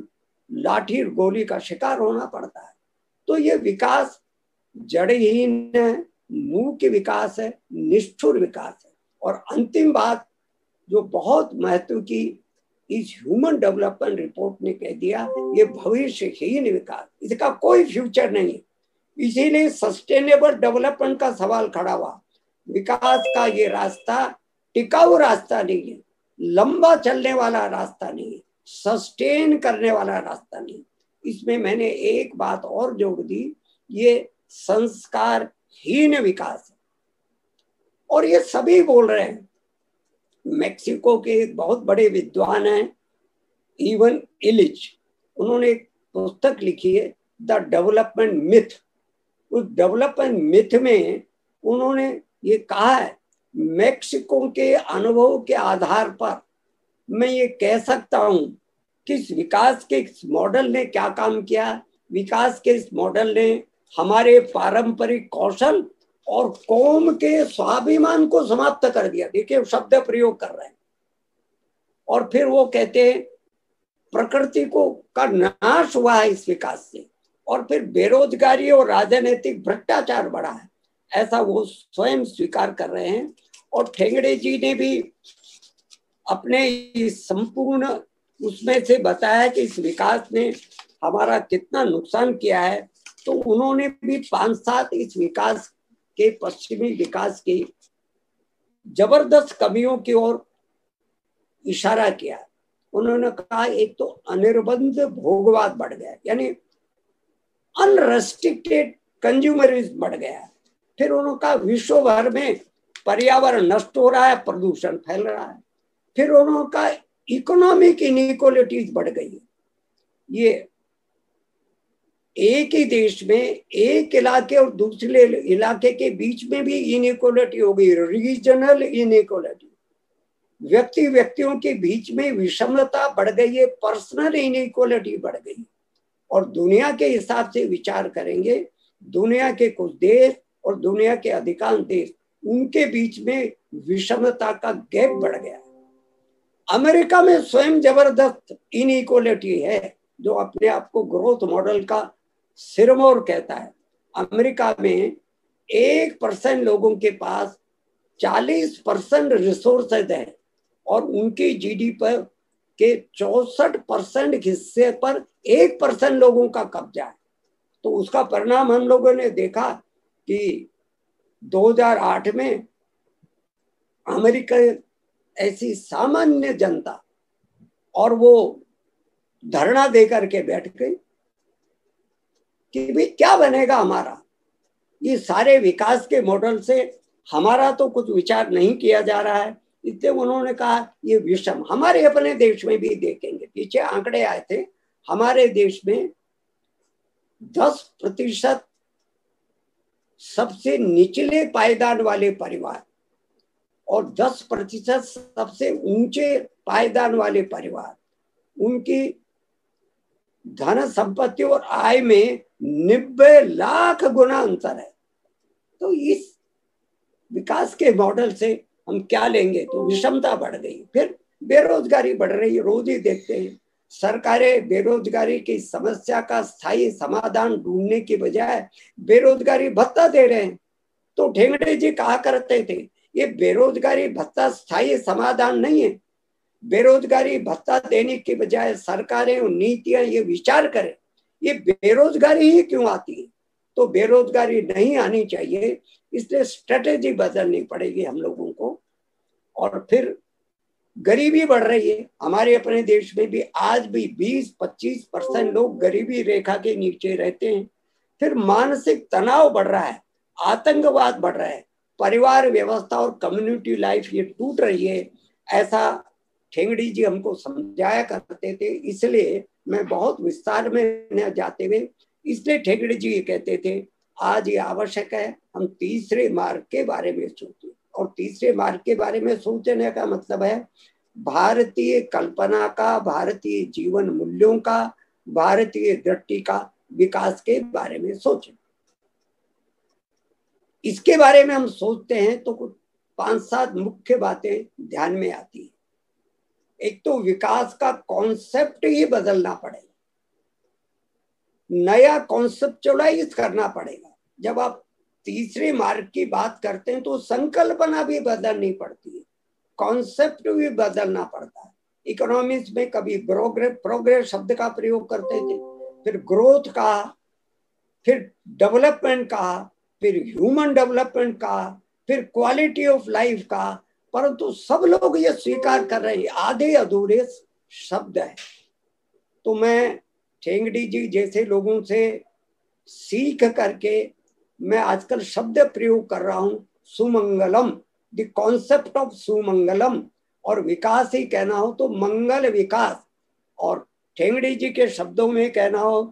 Speaker 4: लाठी गोली का शिकार होना पड़ता है। तो ये विकास जड़हीन है, मूक विकास है, निष्ठुर विकास है। और अंतिम बात जो बहुत महत्व की इस ह्यूमन डेवलपमेंट रिपोर्ट ने कह दिया, ये भविष्यहीन विकास, इसका कोई फ्यूचर नहीं है। इसीलिए सस्टेनेबल डेवलपमेंट का सवाल खड़ा हुआ। विकास का ये रास्ता टिकाऊ रास्ता नहीं है, लंबा चलने वाला रास्ता नहीं है, सस्टेन करने वाला रास्ता नहीं। इसमें मैंने एक बात और जोड़ दी, ये संस्कारहीन विकास है। और ये सभी बोल रहे हैं। मेक्सिको के एक बहुत बड़े विद्वान हैं इवन इलिच, उन्होंने एक पुस्तक लिखी है द डेवलपमेंट मिथ। उस डेवलपमेंट मिथ में उन्होंने ये कहा है, मेक्सिको के अनुभव के आधार पर मैं ये कह सकता हूं कि इस विकास के इस मॉडल ने क्या काम किया। विकास के इस मॉडल ने हमारे पारंपरिक कौशल और कौम के स्वाभिमान को समाप्त कर दिया। देखिए शब्द प्रयोग कर रहे हैं। और फिर वो कहते हैं प्रकृति को का नाश हुआ है इस विकास से, और फिर बेरोजगारी और राजनीतिक भ्रष्टाचार बढ़ा है, ऐसा वो स्वयं स्वीकार कर रहे हैं। और ठेंगड़े जी ने भी अपने संपूर्ण उसमें से बताया कि इस विकास ने हमारा कितना नुकसान किया है। तो उन्होंने भी 5-7 इस विकास के, पश्चिमी विकास की जबरदस्त कमियों की ओर इशारा किया। उन्होंने कहा एक तो अनिर्बंध भोगवाद बढ़ गया, यानी अनरेस्ट्रिक्टेड कंज्यूमरिज्म बढ़ गया। फिर उन्होंने कहा विश्व भर में पर्यावरण नष्ट हो रहा है, प्रदूषण फैल रहा है। फिर उन्होंने कहा इकोनॉमिक इनइक्वालिटीज बढ़ गई है। ये एक ही देश में एक इलाके और दूसरे इलाके के बीच में भी इनइक्वालिटी हो गई, रीजनल इनइक्वालिटी। व्यक्तियों के बीच में विषमता बढ़ गई है, पर्सनल इनइक्वालिटी बढ़ गई। और दुनिया के हिसाब से विचार करेंगे, दुनिया के कुछ देश और दुनिया के अधिकांश देश, उनके बीच में विषमता का गैप बढ़ गया। अमेरिका में स्वयं जबरदस्त इनइक्वालिटी है, जो अपने आप को ग्रोथ मॉडल का सिरमौर कहता है। अमेरिका में 1% लोगों के पास 40% रिसोर्सेज है, और उनकी जीडीपी पर के 64% हिस्से पर 1% लोगों का कब्जा है। तो उसका परिणाम हम लोगों ने देखा कि 2008 में अमेरिका ऐसी सामान्य जनता, और वो धरना देकर के बैठ गई कि भाई क्या बनेगा हमारा, ये सारे विकास के मॉडल से हमारा तो कुछ विचार नहीं किया जा रहा है। इसलिए उन्होंने कहा ये विषम, हमारे अपने देश में भी देखेंगे, पीछे आंकड़े आए थे, हमारे देश में 10% सबसे निचले पायदान वाले परिवार और 10% सबसे ऊंचे पायदान वाले परिवार, उनकी धन संपत्ति और आय में 90 लाख गुना अंतर है। तो इस विकास के मॉडल से हम क्या लेंगे? तो विषमता बढ़ गई। फिर बेरोजगारी बढ़ रही है, रोज ही देखते हैं। सरकारें बेरोजगारी की समस्या का स्थायी समाधान ढूंढने की बजाय बेरोजगारी भत्ता दे रहे हैं। तो ठेंगड़े जी कहा करते थे ये बेरोजगारी भत्ता स्थायी समाधान नहीं है। बेरोजगारी भत्ता देने के बजाय सरकारें और नीतियां ये विचार करें ये बेरोजगारी ही क्यों आती है। तो बेरोजगारी नहीं आनी चाहिए, इसलिए स्ट्रेटेजी बदलनी पड़ेगी हम लोगों को। और फिर गरीबी बढ़ रही है हमारे अपने देश में भी, आज भी 20-25% लोग गरीबी रेखा के नीचे रहते हैं। फिर मानसिक तनाव बढ़ रहा है, आतंकवाद बढ़ रहा है, परिवार व्यवस्था और कम्युनिटी लाइफ ये टूट रही है। ऐसा ठेंगड़ी जी हमको समझाया करते थे, इसलिए मैं बहुत विस्तार में न जाते हुए, इसलिए ठेंगड़ी जी ये कहते थे आज ये आवश्यक है हम तीसरे मार्ग के बारे में सोचें। और तीसरे मार्ग के बारे में सोचने का मतलब है भारतीय कल्पना का, भारतीय जीवन मूल्यों का, भारतीय दृष्टि का विकास के बारे में सोचें। इसके बारे में हम सोचते हैं तो कुछ 5-7 मुख्य बातें ध्यान में आती है। एक तो विकास का कॉन्सेप्ट ही बदलना पड़ेगा, नया कॉन्सेप्चुअलाइज करना पड़ेगा। जब आप तीसरे मार्ग की बात करते हैं तो संकल्पना भी बदलनी पड़ती है, कॉन्सेप्ट भी बदलना पड़ता है। इकोनॉमिक्स में कभी प्रोग्रेस शब्द का प्रयोग करते थे, फिर ग्रोथ का, फिर डेवलपमेंट का, फिर ह्यूमन डेवलपमेंट का, फिर क्वालिटी ऑफ लाइफ का, परंतु सब लोग ये स्वीकार कर रहे हैं आधे अधूरे शब्द है। तो मैं ठेंगड़ी जी जैसे लोगों से सीख करके मैं आजकल शब्द प्रयोग कर रहा हूं, Sumangalam, the concept of Sumangalam. और विकास ही कहना हो तो मंगल विकास, और ठेंगड़ी जी के शब्दों में कहना हो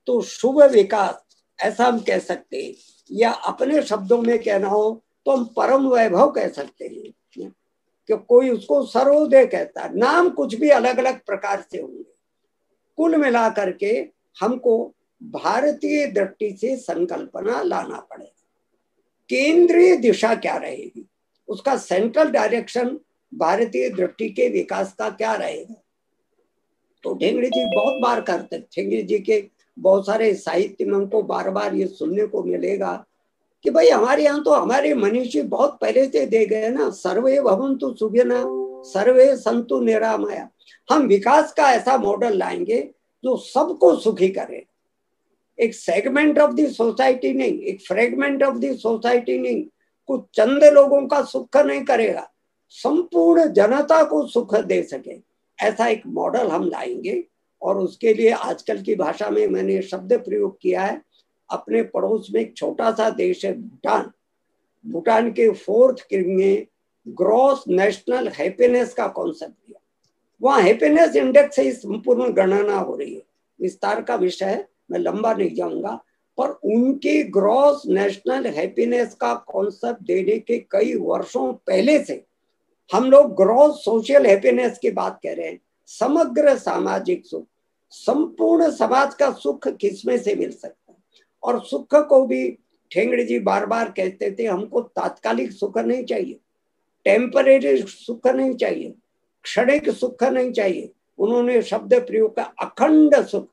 Speaker 4: तो शुभ विकास, ऐसा हम कह सकते हैं। या अपने शब्दों में कहना हो तो हम परम वैभव कह सकते हैं, कि कोई उसको सर्वोदय कहता है। नाम कुछ भी अलग अलग प्रकार से होंगे, कुल मिला करके हमको भारतीय दृष्टि से संकल्पना लाना पड़ेगा। केंद्रीय दिशा क्या रहेगी, उसका सेंट्रल डायरेक्शन भारतीय दृष्टि के विकास का क्या रहेगा। तो ठेंगड़ी जी बहुत बार करते, ठेंगड़ी जी के बहुत सारे साहित्य में हमको बार बार ये सुनने को मिलेगा कि भाई हमारे यहाँ तो हमारे मनीषी बहुत पहले से दे गए ना, सर्वे भवन्तु सुखिनः सर्वे सन्तु निरामया। हम विकास का ऐसा मॉडल लाएंगे जो सबको सुखी करे, एक सेगमेंट ऑफ द सोसाइटी नहीं, एक फ्रेगमेंट ऑफ द सोसाइटी नहीं, कुछ चंद लोगों का सुख नहीं करेगा, संपूर्ण जनता को सुख दे सके, ऐसा एक मॉडल हम लाएंगे। और उसके लिए आजकल की भाषा में मैंने शब्द प्रयोग किया है, अपने पड़ोस में एक छोटा सा देश है भूटान, भूटान के 4th किंग ने ग्रॉस नेशनल हैप्पीनेस का कॉन्सेप्ट दिया। वहाँ हैप्पीनेस इंडेक्स से संपूर्ण गणना हो रही है, विस्तार का विषय है, मैं लंबा नहीं जाऊंगा, पर उनकी ग्रॉस नेशनल हैप्पीनेस का कॉन्सेप्ट देने के कई वर्षों पहले से हम लोग ग्रॉस सोशल हैप्पीनेस की बात कर रहे हैं। समग्र सामाजिक सुख, संपूर्ण समाज का सुख किसमें से मिल सकता है। और सुख को भी ठेंगड़ी जी बार बार कहते थे, हमको तात्कालिक सुख नहीं चाहिए, टेम्परेरी सुख नहीं चाहिए, क्षणिक सुख नहीं चाहिए। उन्होंने शब्द प्रयोग का अखंड सुख,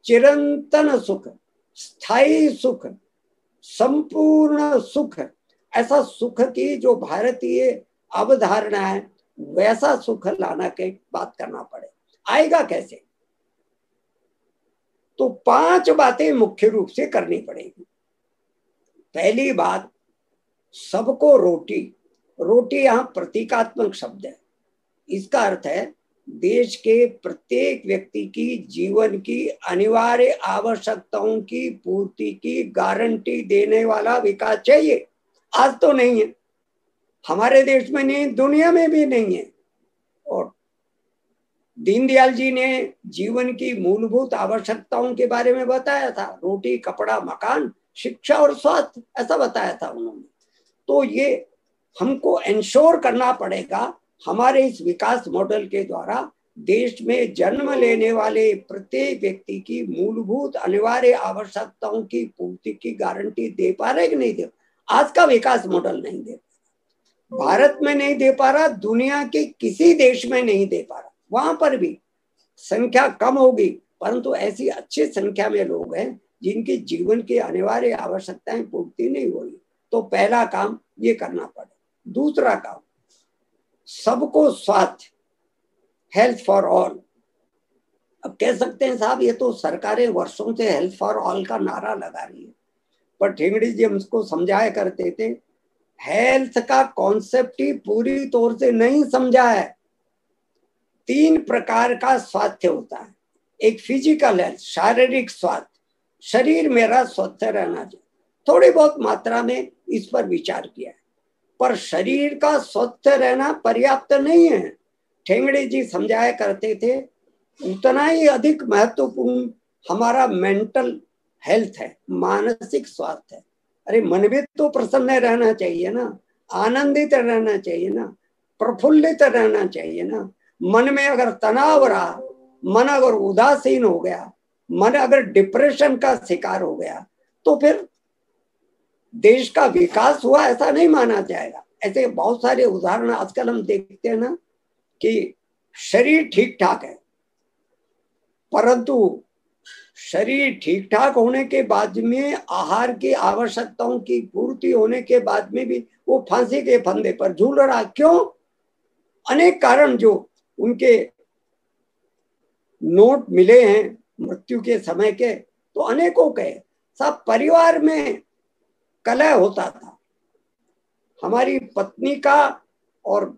Speaker 4: चिरंतन सुख, स्थायी सुख, संपूर्ण सुख, ऐसा सुख की जो भारतीय अवधारणा है वैसा सुख लाना के बात करना पड़े। आएगा कैसे? तो 5 बातें मुख्य रूप से करनी पड़ेगी। पहली बात, सबको रोटी। रोटी यहाँ प्रतीकात्मक शब्द है, इसका अर्थ है देश के प्रत्येक व्यक्ति की जीवन की अनिवार्य आवश्यकताओं की पूर्ति की गारंटी देने वाला विकास चाहिए। आज तो नहीं है, हमारे देश में नहीं, दुनिया में भी नहीं है। और दीनदयाल जी ने जीवन की मूलभूत आवश्यकताओं के बारे में बताया था, रोटी, कपड़ा, मकान, शिक्षा और स्वास्थ्य, ऐसा बताया था उन्होंने। तो ये हमको इंश्योर करना पड़ेगा हमारे इस विकास मॉडल के द्वारा देश में जन्म लेने वाले प्रत्येक व्यक्ति की मूलभूत अनिवार्य आवश्यकताओं की पूर्ति की गारंटी दे पा रहे कि नहीं दे। आज का विकास मॉडल नहीं दे, भारत में नहीं दे पा रहा, दुनिया के किसी देश में नहीं दे पा रहा। वहां पर भी संख्या कम होगी, परंतु ऐसी अच्छी संख्या में लोग हैं जिनकी जीवन की अनिवार्य आवश्यकताएं पूर्ति नहीं हो रही। तो पहला काम ये करना पड़े। दूसरा काम, सबको स्वास्थ्य, हेल्थ फॉर ऑल। अब कह सकते हैं साहब ये तो सरकारें वर्षों से हेल्थ फॉर ऑल का नारा लगा रही है, पर ठेंगड़ी जी हमको समझाया करते थे हेल्थ का कॉन्सेप्ट ही पूरी तौर से नहीं समझा है। 3 प्रकार का स्वास्थ्य होता है। एक फिजिकल हेल्थ, शारीरिक स्वास्थ्य, शरीर मेरा स्वस्थ रहना चाहिए, थोड़ी बहुत मात्रा में इस पर विचार किया है, पर शरीर का स्वस्थ रहना पर्याप्त नहीं है। ठेंगड़ी जी समझाया करते थे उतना ही अधिक महत्वपूर्ण हमारा मेंटल हेल्थ है, मानसिक स्वास्थ्य है। अरे मन भी तो प्रसन्न रहना चाहिए ना, आनंदित रहना चाहिए ना, प्रफुल्लित रहना चाहिए ना। मन में अगर तनाव रहा, मन अगर उदासीन हो गया, मन अगर डिप्रेशन का शिकार हो गया, तो फिर देश का विकास हुआ ऐसा नहीं माना जाएगा। ऐसे बहुत सारे उदाहरण आजकल हम देखते हैं ना कि शरीर ठीक ठाक है, परंतु शरीर ठीक ठाक होने के बाद में आहार की आवश्यकताओं की पूर्ति होने के बाद में भी वो फांसी के फंदे पर झूल रहा। क्यों? अनेक कारण जो उनके नोट मिले हैं मृत्यु के समय के, तो अनेकों के। सब परिवार में कलह होता था, हमारी पत्नी का और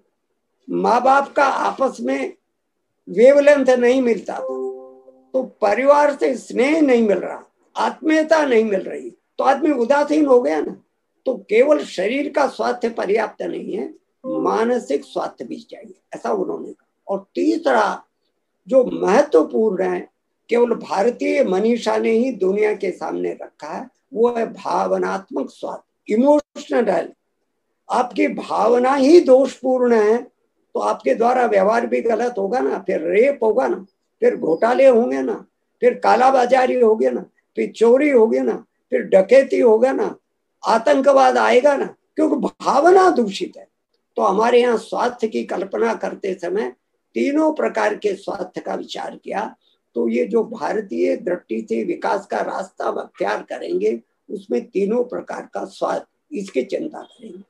Speaker 4: माँ बाप का आपस में वेवलेंथ नहीं मिलता था, तो परिवार से स्नेह नहीं मिल रहा, आत्मीयता नहीं मिल रही, तो आदमी उदासीन हो गया ना। तो केवल शरीर का स्वास्थ्य पर्याप्त नहीं है, मानसिक स्वास्थ्य भी चाहिए, ऐसा उन्होंने कहा। और तीसरा जो महत्वपूर्ण है, केवल भारतीय मनीषा ने ही दुनिया के सामने रखा है, वो है भावनात्मक स्वास्थ्य, इमोशनल हेल्थ। आपकी भावना ही दोषपूर्ण है तो आपके द्वारा व्यवहार भी गलत होगा ना, फिर रेप होगा ना, फिर घोटाले होंगे ना, फिर कालाबाजारी होगी ना, फिर चोरी होगी ना, फिर डकैती होगा ना, आतंकवाद आएगा ना, क्योंकि भावना दूषित है। तो हमारे यहाँ स्वास्थ्य की कल्पना करते समय तीनों प्रकार के स्वास्थ्य का विचार किया, तो ये जो भारतीय दृष्टि से विकास का रास्ता अख्तियार करेंगे उसमें तीनों प्रकार का स्वास्थ्य इसकी चिंता करेंगे।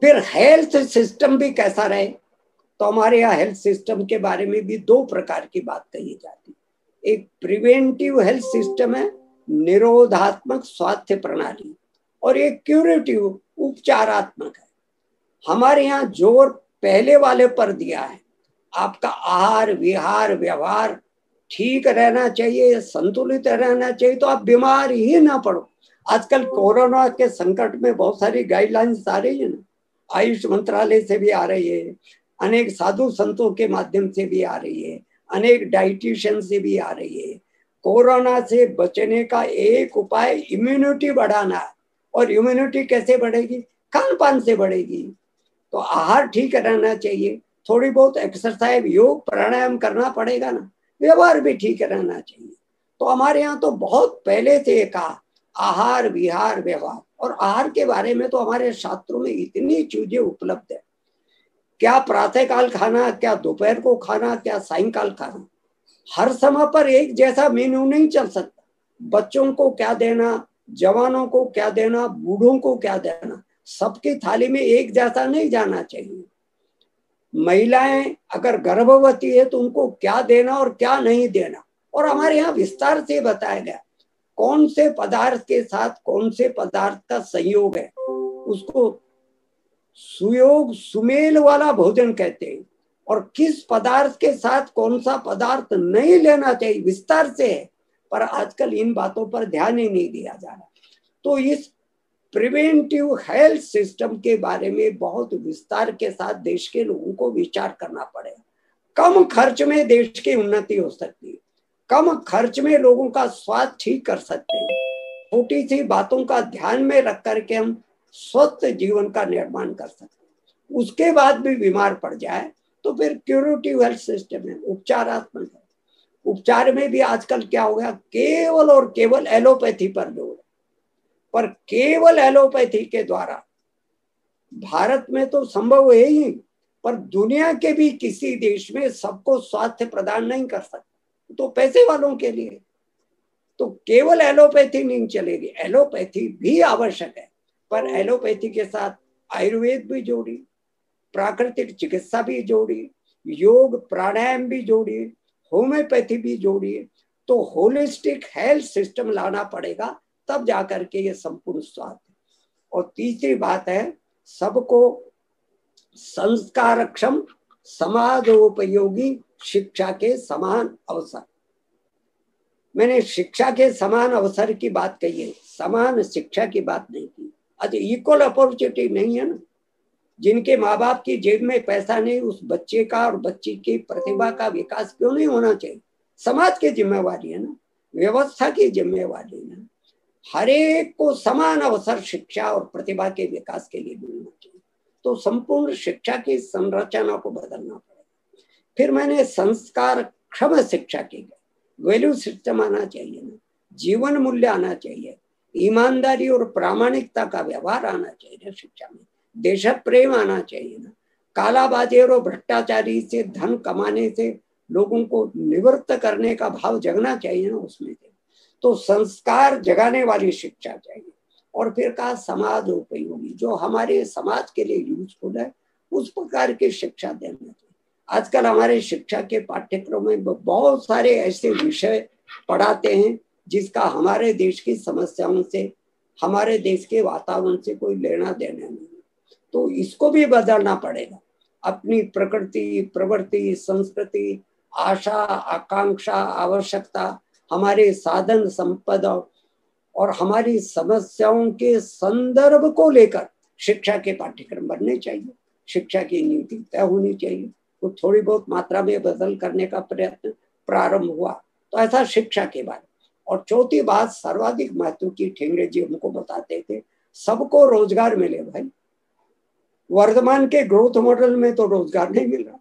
Speaker 4: फिर हेल्थ सिस्टम भी कैसा रहे, तो हमारे यहाँ हेल्थ सिस्टम के बारे में भी दो प्रकार की बात कही जाती है। एक प्रिवेंटिव हेल्थ सिस्टम है, निरोधात्मक स्वास्थ्य प्रणाली, और एक क्यूरेटिव उपचारात्मक है। हमारे यहाँ जोर पहले वाले पर दिया है, आपका आहार विहार व्यवहार ठीक रहना चाहिए, संतुलित रहना चाहिए, तो आप बीमार ही ना पड़ो। आजकल कोरोना के संकट में बहुत सारी गाइडलाइंस आ रही है ना, आयुष मंत्रालय से भी आ रही है, अनेक साधु संतों के माध्यम से भी आ रही है, अनेक डाइटिशियन से भी आ रही है। कोरोना से बचने का एक उपाय इम्यूनिटी बढ़ाना है, और इम्यूनिटी कैसे बढ़ेगी? खान पान से बढ़ेगी। तो आहार ठीक रहना चाहिए, थोड़ी बहुत एक्सरसाइज योग प्राणायाम करना पड़ेगा ना, व्यवहार भी ठीक रहना चाहिए। तो हमारे यहाँ तो बहुत पहले से कहा आहार विहार व्यवहार, और आहार के बारे में तो हमारे शास्त्रों में इतनी चीजें उपलब्ध है, क्या प्रातः काल खाना, क्या दोपहर को खाना, क्या सायंकाल खाना, हर समय पर एक जैसा मेन्यू नहीं चल सकता। बच्चों को क्या देना, जवानों को क्या देना, बूढ़ों को क्या देना, सबकी थाली में एक जैसा नहीं जाना चाहिए। महिलाएं अगर गर्भवती है तो उनको क्या देना और क्या नहीं देना, और हमारे यहाँ विस्तार से बताया गया कौन से पदार्थ के साथ कौन से पदार्थ का संयोग है, उसको सुयोग सुमेल वाला भोजन कहते हैं, और किस पदार्थ के साथ कौन सा पदार्थ नहीं लेना चाहिए विस्तार से है, पर आजकल इन बातों पर ध्यान ही नहीं दिया जा रहा। तो इस प्रिवेंटिव हेल्थ सिस्टम के बारे में बहुत विस्तार के साथ देश के लोगों को विचार करना पड़ेगा। कम खर्च में देश की उन्नति हो सकती है, कम खर्च में लोगों का स्वास्थ्य ठीक कर सकते हैं। छोटी सी बातों का ध्यान में रख करके हम स्वस्थ जीवन का निर्माण कर सकते हैं। उसके बाद भी बीमार पड़ जाए तो फिर क्यूरेटिव हेल्थ सिस्टम है, उपचारात्मक है। उपचार में भी आजकल क्या हो गया, केवल और केवल एलोपैथी पर जोर है, पर केवल एलोपैथी के द्वारा भारत में तो संभव है ही, पर दुनिया के भी किसी देश में सबको स्वास्थ्य प्रदान नहीं कर सकते, तो पैसे वालों के लिए तो केवल एलोपैथी नहीं चलेगी। एलोपैथी भी आवश्यक है, पर एलोपैथी के साथ आयुर्वेद भी जोड़ी, प्राकृतिक चिकित्सा भी जोड़ी, योग प्राणायाम भी जोड़ी, होम्योपैथी भी जोड़ी, तो होलिस्टिक हेल्थ सिस्टम लाना पड़ेगा, तब जाकर के ये संपूर्ण स्वास्थ्य। और तीसरी बात है, सबको संस्कारक्षम समाजोपयोगी शिक्षा के समान अवसर। मैंने शिक्षा के समान अवसर की बात कही है, समान शिक्षा की बात नहीं की। अच्छा, इक्वल अपॉर्चुनिटी नहीं है ना, जिनके माँ बाप की जेब में पैसा नहीं, उस बच्चे का और बच्ची की प्रतिभा का विकास क्यों नहीं होना चाहिए? समाज की जिम्मेवारी है ना, व्यवस्था की जिम्मेवारी है ना, हर एक को समान अवसर शिक्षा और प्रतिभा के विकास के लिए मिलना चाहिए। तो संपूर्ण शिक्षा की संरचना को बदलना पड़ेगा। फिर मैंने संस्कार क्षम शिक्षा की, वैल्यू सिस्टम आना चाहिए ना, जीवन मूल्य आना चाहिए, ईमानदारी और प्रामाणिकता का व्यवहार आना चाहिए शिक्षा में, देश प्रेम आना चाहिए ना, कालाबाजी और भ्रष्टाचारी से धन कमाने से लोगों को निवृत्त करने का भाव जगना चाहिए ना उसमें से। तो संस्कार जगाने वाली शिक्षा चाहिए। और फिर कहा समाज उपयोगी, जो हमारे समाज के लिए यूजफुल है उस प्रकार की शिक्षा देना चाहिए। आजकल हमारे शिक्षा के पाठ्यक्रम में बहुत सारे ऐसे विषय पढ़ाते हैं जिसका हमारे देश की समस्याओं से, हमारे देश के वातावरण से कोई लेना देना नहीं। तो इसको भी बदलना पड़ेगा। अपनी प्रकृति, प्रवृत्ति, संस्कृति, आशा, आकांक्षा, आवश्यकता, हमारे साधन संपदा और हमारी समस्याओं के संदर्भ को लेकर शिक्षा के पाठ्यक्रम बनने चाहिए। शिक्षा की नीति तय होनी चाहिए। तो थोड़ी बहुत मात्रा में बदल करने का प्रयत्न प्रारंभ हुआ। तो ऐसा शिक्षा के बारे। और चौथी बात, सर्वाधिक महत्व की ठेंगड़े जी हमको बताते थे, सबको रोजगार मिले। भाई, वर्तमान के ग्रोथ मॉडल में तो रोजगार नहीं मिल रहा।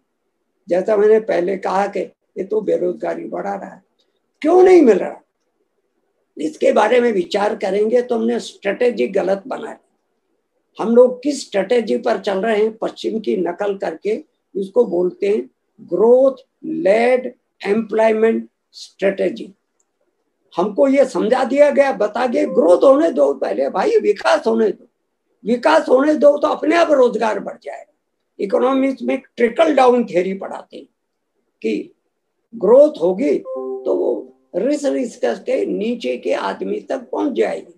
Speaker 4: जैसा मैंने पहले कहा कि ये तो बेरोजगारी बढ़ा रहा है। क्यों नहीं मिल रहा, इसके बारे में विचार करेंगे तो हमने स्ट्रेटेजी गलत बनाई। हम लोग किस स्ट्रेटेजी पर चल रहे हैं? पश्चिम की नकल करके इसको बोलते हैं ग्रोथ लेड एम्प्लॉयमेंट स्ट्रेटेजी। हमको ये समझा दिया गया, बता के ग्रोथ होने दो पहले भाई, विकास होने दो, विकास होने दो तो अपने आप रोजगार बढ़ जाएगा। इकोनॉमिक्स में ट्रिकल डाउन थ्योरी पढ़ाते हैं कि ग्रोथ होगी तो वो रिस के नीचे के आदमी तक पहुंच जाएगी,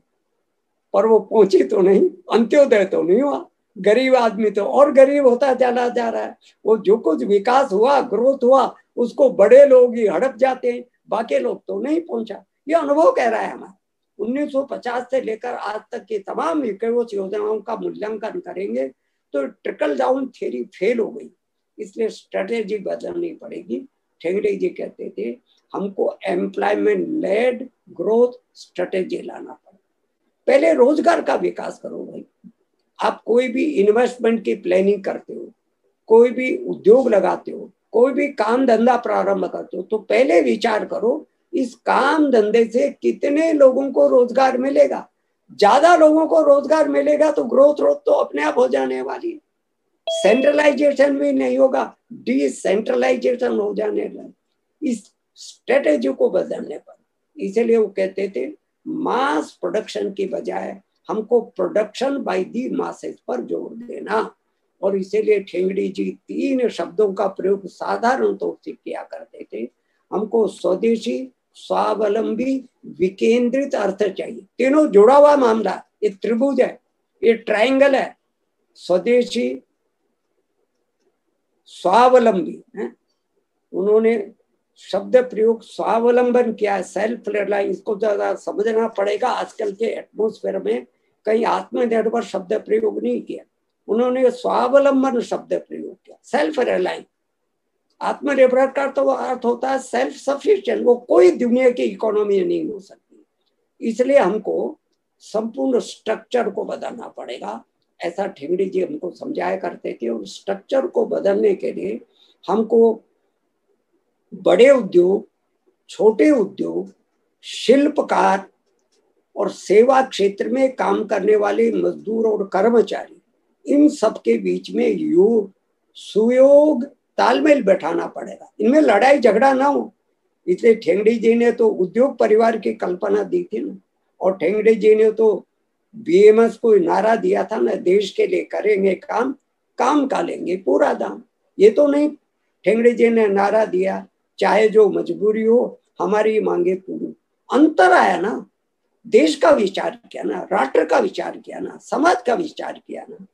Speaker 4: पर वो पहुंची तो नहीं, अंत्योदय तो नहीं हुआ, गरीब आदमी तो और गरीब होता चला जा रहा है। वो जो कुछ विकास हुआ, ग्रोथ हुआ, उसको बड़े लोग ही हड़प जाते हैं, बाकी लोग तो नहीं पहुंचा। ये अनुभव कह रहा है हमारा। 1950 से लेकर आज तक की तमाम विकास योजनाओं का मूल्यांकन करेंगे तो ट्रिकल डाउन थ्योरी फेल हो गई, इसलिए स्ट्रेटेजी बदलनी पड़ेगी। ठेंगड़ी जी कहते थे हमको एम्प्लॉयमेंट लेड ग्रोथ स्ट्रेटेजी लाना पड़ेगा। पहले रोजगार का विकास करो भाई। आप कोई भी इन्वेस्टमेंट की प्लानिंग करते हो, कोई भी उद्योग लगाते हो, कोई भी काम धंधा प्रारंभ करते हो, तो पहले विचार करो इस काम धंधे से कितने लोगों को रोजगार मिलेगा। ज्यादा लोगों को रोजगार मिलेगा तो ग्रोथ तो अपने आप हो जाने वाली है। सेंट्रलाइजेशन भी नहीं होगा, डिसेंट्रलाइजेशन हो जाने लगा। इस स्ट्रेटेजी को बदलने पर, इसलिए वो कहते थे मास प्रोडक्शन की बजाय हमको प्रोडक्शन बाय दी मासेस पर जोर देना। और इसीलिए ठेंगड़ी जी 3 शब्दों का प्रयोग साधारण तौर से किया करते थे। हमको स्वदेशी, स्वावलंबी, विकेंद्रित अर्थ चाहिए। तीनों जुड़ा हुआ मामला, ये त्रिभुज है, ये ट्रायंगल है। स्वदेशी, स्वावलंबी है, उन्होंने शब्द प्रयोग स्वावलंबन किया है, सेल्फ रिलायंस। इसको ज्यादा समझना पड़ेगा, आजकल के एटमोस्फेयर में कहीं आत्मनिर्भर शब्द प्रयोग नहीं किया, उन्होंने स्वावलंबन शब्द प्रयोग किया। सेल्फ रिलायंस, आत्मनिर्भर का तो अर्थ होता है सेल्फ सफिशिएंट, वो कोई दुनिया की इकोनॉमी नहीं हो सकती। इसलिए हमको संपूर्ण स्ट्रक्चर को बदलना पड़ेगा, ऐसा ठेंगड़ी जी हमको समझाया करते थे। और स्ट्रक्चर को बदलने के लिए हमको बड़े उद्योग, छोटे उद्योग, शिल्पकार और सेवा क्षेत्र में काम करने वाले मजदूर और कर्मचारी, इन सब के बीच में सुयोग तालमेल बैठाना पड़ेगा, इनमें लड़ाई झगड़ा ना हो। इसलिए ठेंगड़ी जी ने तो उद्योग परिवार की कल्पना दी थी ना, और ठेंगड़ी जी ने तो बीएमएस को नारा दिया था ना, देश के लिए करेंगे काम, काम का लेंगे पूरा दाम। ये तो नहीं ठेंगड़ी जी ने नारा दिया चाहे जो मजबूरी हो हमारी मांगे पूरी। अंतर आया ना, देश का विचार किया ना, राष्ट्र का विचार किया ना, समाज का विचार किया ना।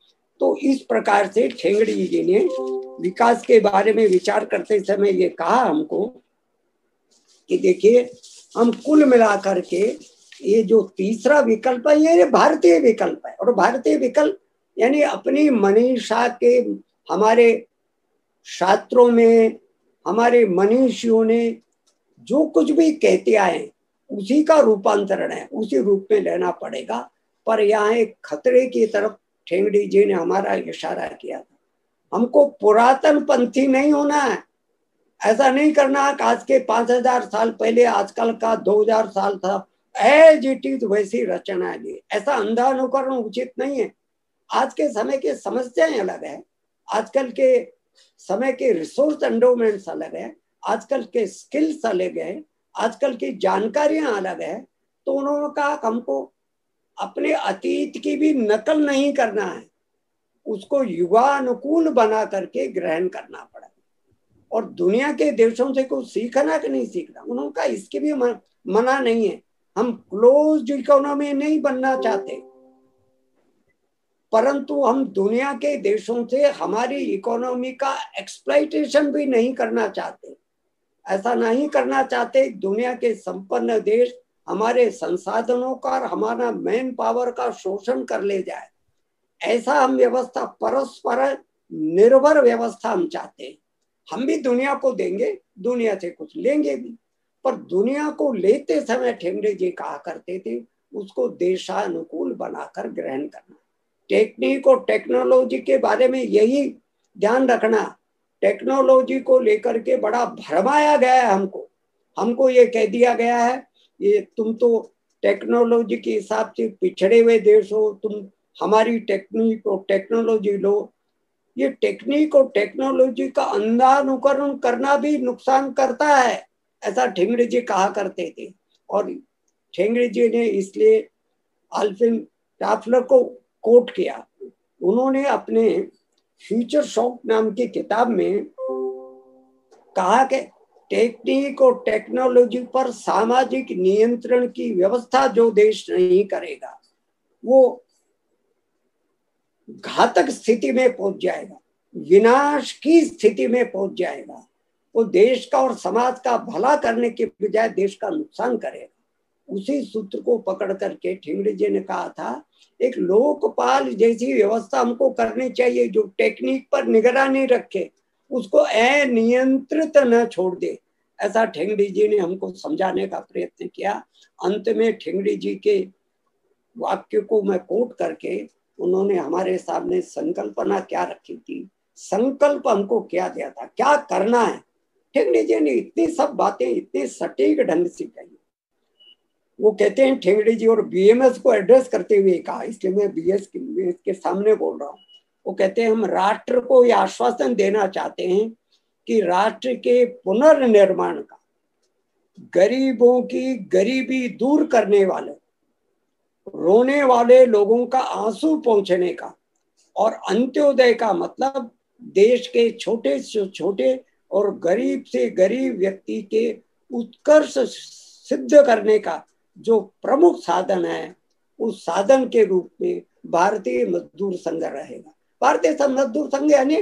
Speaker 4: तो इस प्रकार से ठेंगड़ी जी ने विकास के बारे में विचार करते समय ये कहा हमको कि देखिए हम कुल मिलाकर के ये जो तीसरा विकल्प है ये भारतीय विकल्प है। और भारतीय विकल्प यानी अपनी मनीषा के, हमारे शास्त्रों में हमारे मनीषियों ने जो कुछ भी कहते आए उसी का रूपांतरण है, उसी रूप में लेना पड़ेगा। पर यहाँ एक खतरे की तरफ ठेंगड़ी जी ने हमारा इशारा किया था। हमको पुरातन पंथी नहीं होना है, ऐसा नहीं करना कि आज के 5000 साल पहले आजकल का 2000 साल था एज इट इज वैसी रचना है, ऐसा अंधा अनुकरण उचित नहीं है। आज के समय के समस्याएं अलग है, आजकल के समय के रिसोर्स एंडोमेंट्स अलग है, आजकल के स्किल्स अलग है, आजकल की जानकारियां अलग है। तो उन्होंने कहा हमको अपने अतीत की भी नकल नहीं करना है, उसको युगानुकूल बना करके ग्रहण करना पड़ा। और दुनिया के देशों से कुछ सीखना कि नहीं सीखना, उन्होंने कहा इसकी भी मना नहीं है। हम क्लोज्ड इकोनॉमी नहीं बनना चाहते, परंतु हम दुनिया के देशों से हमारी इकोनॉमी का एक्सप्लॉइटेशन भी नहीं करना चाहते। ऐसा नहीं करना चाहते दुनिया के संपन्न देश हमारे संसाधनों का और हमारा मैन पावर का शोषण कर ले जाए। ऐसा हम व्यवस्था, परस्पर निर्भर व्यवस्था हम चाहते हैं। हम भी दुनिया को देंगे, दुनिया से कुछ लेंगे भी, पर दुनिया को लेते समय ठेंगड़ी जी कहा करते थे उसको देशानुकूल बनाकर ग्रहण करना। टेक्निक और टेक्नोलॉजी के बारे में यही ध्यान रखना। टेक्नोलॉजी को लेकर के बड़ा भरमाया गया है हमको ये कह दिया गया है ये तुम तो टेक्नोलॉजी के हिसाब से पिछड़े हुए देश हो, तुम हमारी टेक्निक और टेक्नोलॉजी लो। ये टेक्निक और टेक्नोलॉजी का अंधानुकरण करना भी नुकसान करता है, ऐसा ठेंगड़ी जी कहा करते थे। और ठेंगड़ी जी ने इसलिए आल्फ्रेड टाफलर को कोट किया। उन्होंने अपने फ्यूचर शॉक नाम की किताब में कहा कि टेक्निक और टेक्नोलॉजी पर सामाजिक नियंत्रण की व्यवस्था जो देश नहीं करेगा वो घातक स्थिति में पहुंच जाएगा, विनाश की स्थिति में पहुंच जाएगा। वो देश का और समाज का भला करने के बजाय देश का नुकसान करेगा। उसी सूत्र को पकड़ करके ठेंगड़ी जी ने कहा था एक लोकपाल जैसी व्यवस्था हमको करनी चाहिए जो टेक्निक पर निगरानी रखे, उसको अनियंत्रित न छोड़ दे। ऐसा ठेंगड़ी जी ने हमको समझाने का प्रयत्न किया। अंत में ठेंगड़ी जी के वाक्य को मैं कोट करके उन्होंने हमारे सामने संकल्पना क्या रखी थी, संकल्प हमको क्या दिया था, क्या करना है। ठेंगड़ी जी ने इतनी सब बातें इतने सटीक ढंग से कही। वो कहते हैं ठेंगड़ी जी, और बीएमएस को एड्रेस करते हुए कहा, इसलिए मैं बीएस के सामने बोल रहा हूँ। वो कहते हैं हम राष्ट्र को यह आश्वासन देना चाहते हैं कि राष्ट्र के पुनर्निर्माण का, गरीबों की गरीबी दूर करने वाले, रोने वाले लोगों का आंसू पहुंचने का, और अंत्योदय का मतलब देश के छोटे से छोटे और गरीब से गरीब व्यक्ति के उत्कर्ष सिद्ध करने का जो प्रमुख साधन है, उस साधन के रूप में भारतीय मजदूर संघ रहेगा। भारतीय मजदूर संघ यानी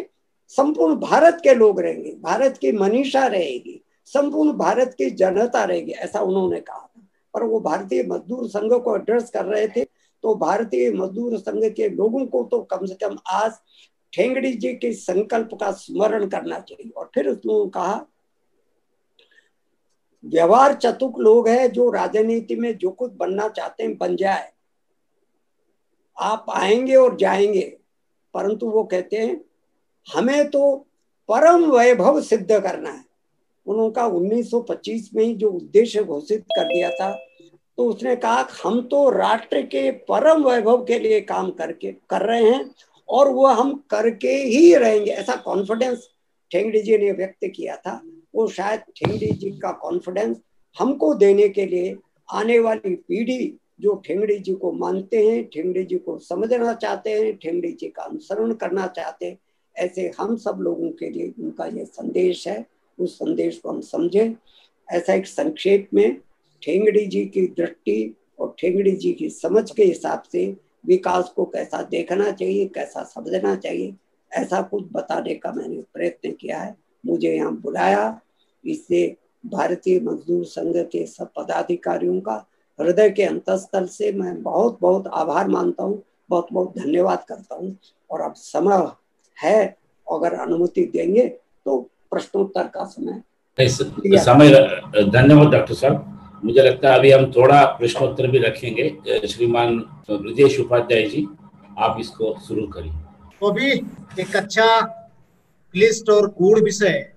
Speaker 4: संपूर्ण भारत के लोग रहेंगे, भारत की मनीषा रहेगी, संपूर्ण भारत की जनता रहेगी, ऐसा उन्होंने कहा था। पर वो भारतीय मजदूर संघ को एड्रेस कर रहे थे, तो भारतीय मजदूर संघ के लोगों को तो कम से कम आज ठेंगड़ी जी के संकल्प का स्मरण करना चाहिए। और फिर उसने कहा व्यवहार चतुर लोग हैं जो राजनीति में जो कुछ बनना चाहते हैं बन जाए, आप आएंगे और जाएंगे, परंतु वो कहते हैं हमें तो परम वैभव सिद्ध करना है। उनका 1925 में ही जो उद्देश्य घोषित कर दिया था, तो उसने कहा हम तो राष्ट्र के परम वैभव के लिए काम कर रहे हैं और वो हम करके ही रहेंगे, ऐसा कॉन्फिडेंस ठेंगड़ी जी ने व्यक्त किया था। वो शायद ठेंगड़ी जी का कॉन्फिडेंस हमको देने के लिए आने वाली पीढ़ी जो ठेंगड़ी जी को मानते हैं, ठेंगड़ी जी को समझना चाहते हैं, ठेंगड़ी जी का अनुसरण करना चाहते हैं, ऐसे हम सब लोगों के लिए उनका ये संदेश है। उस संदेश को हम समझें। ऐसा एक संक्षेप में ठेंगड़ी जी की दृष्टि और ठेंगड़ी जी की समझ के हिसाब से विकास को कैसा देखना चाहिए, कैसा समझना चाहिए, ऐसा कुछ बताने का मैंने प्रयत्न किया है। मुझे यहाँ बुलाया, इससे भारतीय मजदूर संघ के सब पदाधिकारियों का हृदय के अंतःस्थल से मैं बहुत बहुत आभार मानता हूँ, बहुत बहुत धन्यवाद करता हूँ। और अब समय है, अगर अनुमति देंगे तो प्रश्नोत्तर का समय।
Speaker 1: धन्यवाद डॉक्टर साहब। मुझे लगता है अभी हम थोड़ा प्रश्नोत्तर भी रखेंगे। श्रीमान ब्रजेश उपाध्याय जी, आप इसको शुरू करिए।
Speaker 2: वो भी एक अच्छा क्लिष्ट और गूढ़ विषय,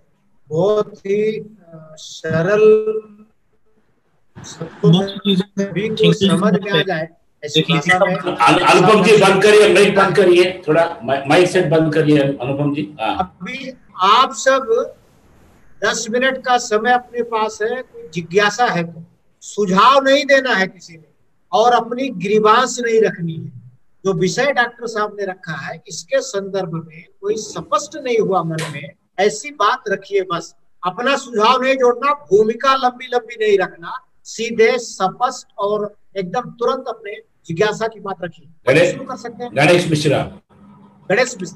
Speaker 2: बहुत ही सरल, सभी को समझ में आ जाए ऐसी भाषा में।
Speaker 1: अनुपम जी बंद करिए, माइक बंद करिए, थोड़ा माइक सेट बंद करिए अनुपम जी।
Speaker 2: अभी आप सब 10 मिनट का समय अपने पास है, कोई जिज्ञासा है तो सुझाव नहीं देना है किसी ने, और अपनी ग्रीवांस नहीं रखनी है। जो विषय डॉक्टर साहब ने रखा है इसके संदर्भ में कोई स्पष्ट नहीं हुआ मन में, ऐसी बात रखिए बस। अपना सुझाव नहीं जोड़ना, भूमिका लंबी लंबी नहीं रखना, सीधे स्पष्ट और एकदम तुरंत अपने जिज्ञासा की बात रखिए। शुरू कर सकते हैं।
Speaker 1: गणेश मिश्रा।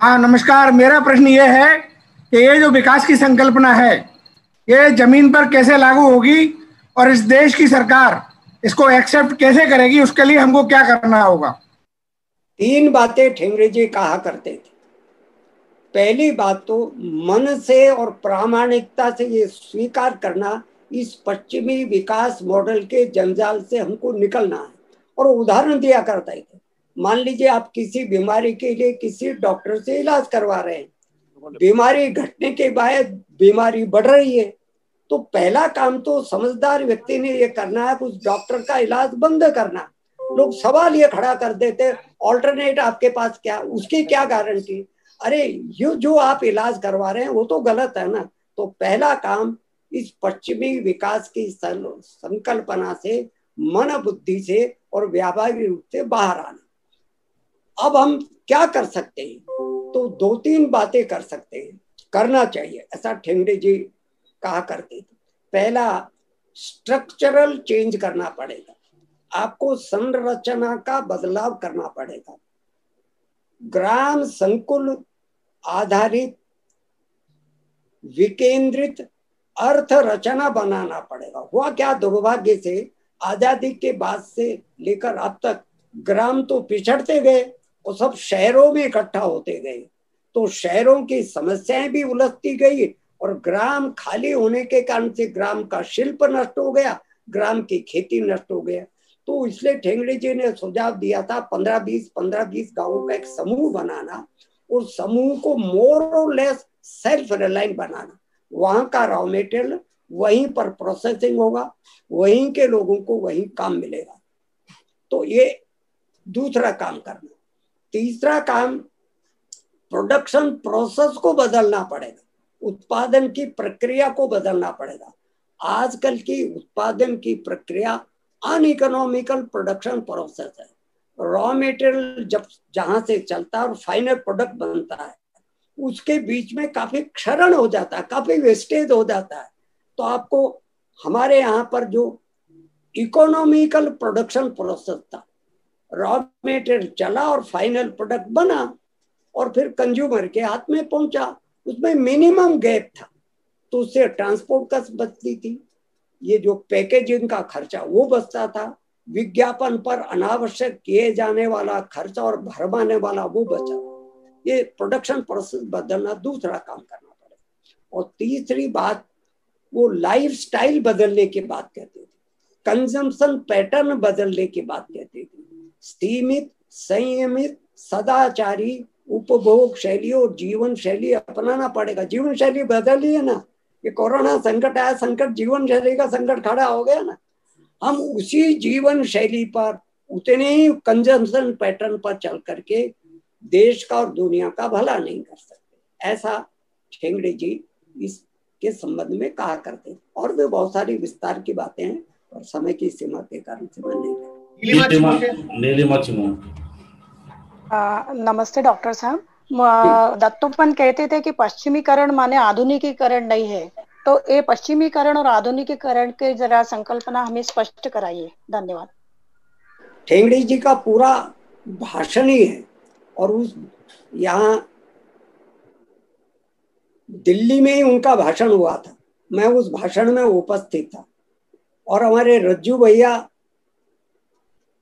Speaker 7: हाँ नमस्कार। मेरा प्रश्न ये है कि ये जो विकास की संकल्पना है ये जमीन पर कैसे लागू होगी और इस देश की सरकार इसको एक्सेप्ट कैसे करेगी, उसके लिए हमको क्या करना होगा?
Speaker 4: 3 बातें ठेंगड़ी जी कहा करते थे। पहली बात तो मन से और प्रामाणिकता से ये स्वीकार करना, इस पश्चिमी विकास मॉडल के जंजाल से हमको निकलना है। और उदाहरण दिया करते थे, मान लीजिए आप किसी बीमारी के लिए किसी डॉक्टर से इलाज करवा रहे हैं, बीमारी घटने के बाद बीमारी बढ़ रही है, तो पहला काम तो समझदार व्यक्ति ने ये करना है कि उस डॉक्टर का इलाज बंद करना। लोग सवाल ये खड़ा कर देते ऑल्टरनेट आपके पास क्या, उसकी क्या गारंटी? अरे ये जो आप इलाज करवा रहे हैं वो तो गलत है ना। तो पहला काम इस पश्चिमी विकास की संकल्पना से, मन बुद्धि से और व्यावहारिक रूप से बाहर आना। अब हम क्या कर सकते हैं? तो 2-3 बातें कर सकते हैं, करना चाहिए, ऐसा ठेंगड़े जी कहा करते थे। पहला, स्ट्रक्चरल चेंज करना पड़ेगा, आपको संरचना का बदलाव करना पड़ेगा। ग्राम संकुल आधारित विकेंद्रित अर्थ रचना बनाना पड़ेगा। हुआ क्या, दुर्भाग्य से आजादी के बाद से लेकर अब तक ग्राम तो पिछड़ते गए और सब शहरों में इकट्ठा होते गए, तो शहरों की समस्याएं भी उलझती गई और ग्राम खाली होने के कारण से ग्राम का शिल्प नष्ट हो गया, ग्राम की खेती नष्ट हो गया। तो इसलिए ठेंगड़े जी ने सुझाव दिया था 15-20 गांवों का एक समूह बनाना, और समूह को मोर और लेस सेल्फ रिलायंट बनाना। वहां का रॉ मेटेरियल वहीं पर प्रोसेसिंग होगा, वहीं के लोगों को वहीं काम मिलेगा। तो ये दूसरा काम करना। तीसरा काम, प्रोडक्शन प्रोसेस को बदलना पड़ेगा, उत्पादन की प्रक्रिया को बदलना पड़ेगा। आजकल की उत्पादन की प्रक्रिया अनइकोनॉमिकल प्रोडक्शन प्रोसेस है। रॉ मेटेरियल जब जहां से चलता है और फाइनल प्रोडक्ट बनता है, उसके बीच में काफी क्षरण हो जाता है, काफी वेस्टेज हो जाता है। तो आपको हमारे यहाँ पर जो इकोनॉमिकल प्रोडक्शन प्रोसेस था, रॉ मेटेरियल चला और फाइनल प्रोडक्ट बना और फिर कंज्यूमर के हाथ में पहुंचा, उसमें मिनिमम गैप था, तो उससे ट्रांसपोर्ट कॉस्ट बचती थी, ये जो पैकेजिंग का खर्चा वो बचता था, विज्ञापन पर अनावश्यक किए जाने वाला खर्चा और भरमाने वाला वो बचा। ये प्रोडक्शन प्रोसेस बदलना दूसरा काम करना पड़ेगा। और तीसरी बात, वो लाइफस्टाइल बदलने की बात कहते थे, कंजम्पशन पैटर्न बदलने की बात कहते थे। सीमित, संयमित, सदाचारी उपभोग शैली और जीवन शैली अपनाना पड़ेगा। जीवन शैली बदली है ना, ये कोरोना संकट आया, संकट जीवन शैली का संकट खड़ा हो गया ना। हम उसी जीवन शैली पर, उतने ही कंजम्पशन पैटर्न पर चल करके देश का और दुनिया का भला नहीं कर सकते, ऐसा ठेंगड़े जी इसके संबंध में कहा करते। और भी बहुत सारी विस्तार की बातें हैं, और समय की सीमा के कारण से मैं नहीं
Speaker 3: नमस्ते डॉक्टर साहब। दत्तोपंत कहते थे कि पश्चिमीकरण माने आधुनिकीकरण नहीं है, तो ये पश्चिमीकरण और आधुनिकीकरण के जरा संकल्पना हमें स्पष्ट कराइए। धन्यवाद।
Speaker 4: ठेंगड़ी जी का पूरा भाषण ही है, और उस यहाँ दिल्ली में ही उनका भाषण हुआ था, मैं उस भाषण में उपस्थित था, और हमारे रज्जू भैया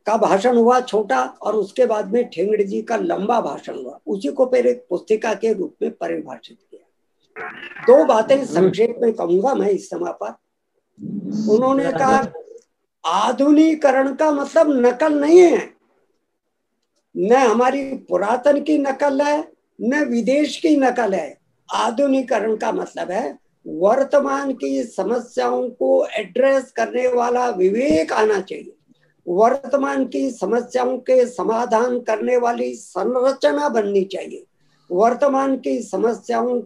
Speaker 4: का भाषण हुआ छोटा, और उसके बाद में ठेंगड़ी जी का लंबा भाषण हुआ, उसी को फिर एक पुस्तिका के रूप में परिभाषित किया। 2 बातें संक्षेप में कहूंगा मैं इस समय पर। उन्होंने कहा आधुनिकीकरण का मतलब नकल नहीं है, न हमारी पुरातन की नकल है, न विदेश की नकल है। आधुनिकीकरण का मतलब है वर्तमान की समस्याओं को एड्रेस करने वाला विवेक आना चाहिए, वर्तमान की समस्याओं के समाधान करने वाली संरचना बननी चाहिए, वर्तमान की समस्याओं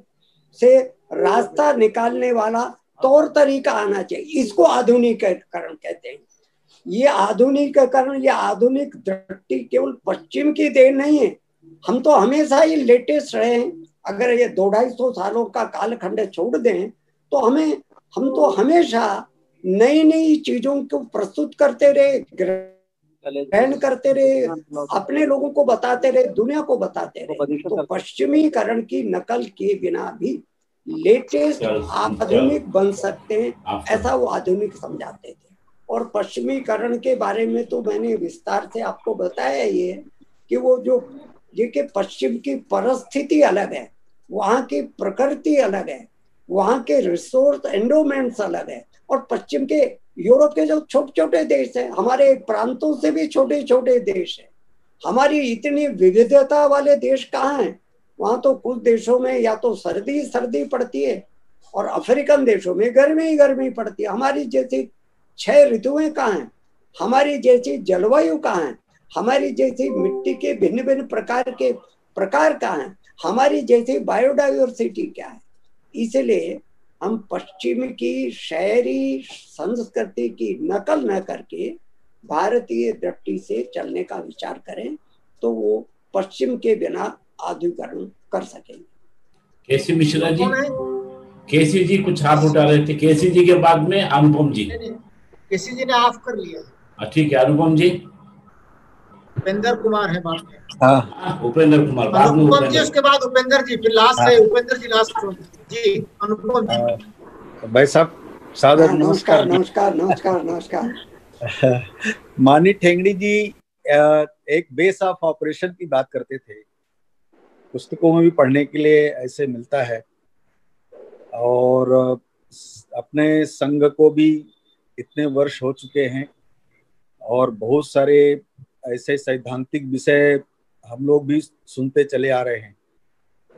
Speaker 4: से रास्ता निकालने वाला तौर तरीका आना चाहिए। इसको आधुनिकीकरण कहते हैं। ये आधुनिकीकरण, ये आधुनिक दृष्टि केवल पश्चिम की देन नहीं है, हम तो हमेशा ही लेटेस्ट रहे हैं। अगर ये 200-250 सालों का कालखंड छोड़ दें तो हम तो हमेशा नई नई चीजों को प्रस्तुत करते रहे, ग्रहण करते रहे, अपने लोगों को बताते रहे, दुनिया को बताते रहे। तो पश्चिमीकरण की नकल किए बिना भी लेटेस्ट आधुनिक बन सकते हैं, ऐसा वो आधुनिक समझाते थे। और पश्चिमीकरण के बारे में तो मैंने विस्तार से आपको बताया ही है कि वो जो कि पश्चिम की परिस्थिति अलग है, वहाँ की प्रकृति अलग है, वहाँ के रिसोर्स एंडोमेंट्स अलग है, और पश्चिम के यूरोप के जो छोटे छोटे देश हैं, हमारे प्रांतों से भी छोटे छोटे देश हैं। हमारी इतनी विविधता वाले देश कहाँ हैं? वहाँ तो कुछ देशों में या तो सर्दी सर्दी पड़ती है, और अफ्रीकन देशों में गर्मी गर्मी पड़ती है। हमारी जैसी 6 ऋतुएं कहाँ हैं? हमारी जैसी जलवायु कहाँ है? हमारी जैसी मिट्टी के भिन्न भिन्न प्रकार कहाँ हैं? हमारी जैसी बायोडाइवर्सिटी क्या है। इसलिए हम पश्चिम की शहरी संस्कृति की नकल न करके भारतीय दृष्टि से चलने का विचार करें तो वो पश्चिम के बिना आधुनिकीकरण कर सकेंगे।
Speaker 1: केसी मिश्रा जी, केसी जी कुछ हाथ उठा रहे थे। केसी जी के बाद में अनुपम जी।
Speaker 2: केसी जी ने ऑफ कर लिया।
Speaker 1: ठीक है, अनुपम जी।
Speaker 2: उपेंद्र कुमार है बाद में।
Speaker 1: हाँ, उपेंद्र कुमार बाद में।
Speaker 2: अनुपम जी उसके बाद उपेंद्र जी, फिर लास्ट है उपेंद्र जी, लास्ट जी अनुपम जी।
Speaker 8: भाई साहब सादर
Speaker 4: नमस्कार। नमस्कार नमस्कार नमस्कार।
Speaker 8: मानी ठेंगड़ी जी एक बेस ऑफ ऑपरेशन की बात करते थे, पुस्तकों में भी पढ़ने के लिए ऐसे मिलता है, और अपने संघ को भी इतने वर्ष हो चुके हैं और बहुत सारे ऐसे सैद्धांतिक विषय हम लोग भी सुनते चले आ रहे हैं,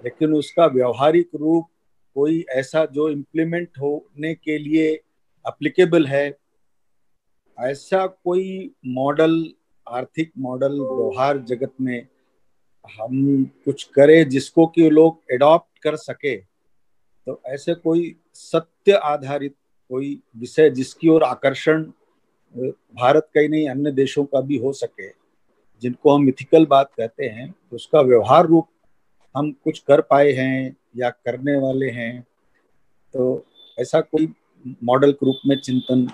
Speaker 8: लेकिन उसका व्यवहारिक रूप कोई ऐसा जो इम्प्लीमेंट होने के लिए एप्लीकेबल है, ऐसा कोई मॉडल, आर्थिक मॉडल व्यवहार जगत में हम कुछ करें जिसको कि लोग एडॉप्ट कर सके, तो ऐसे कोई सत्य आधारित कोई विषय जिसकी ओर आकर्षण भारत का ही नहीं अन्य देशों का भी हो सके, जिनको हम मिथिकल बात कहते हैं, तो उसका व्यवहार रूप हम कुछ कर पाए हैं या करने वाले हैं, तो ऐसा कोई मॉडल के रूप में चिंतन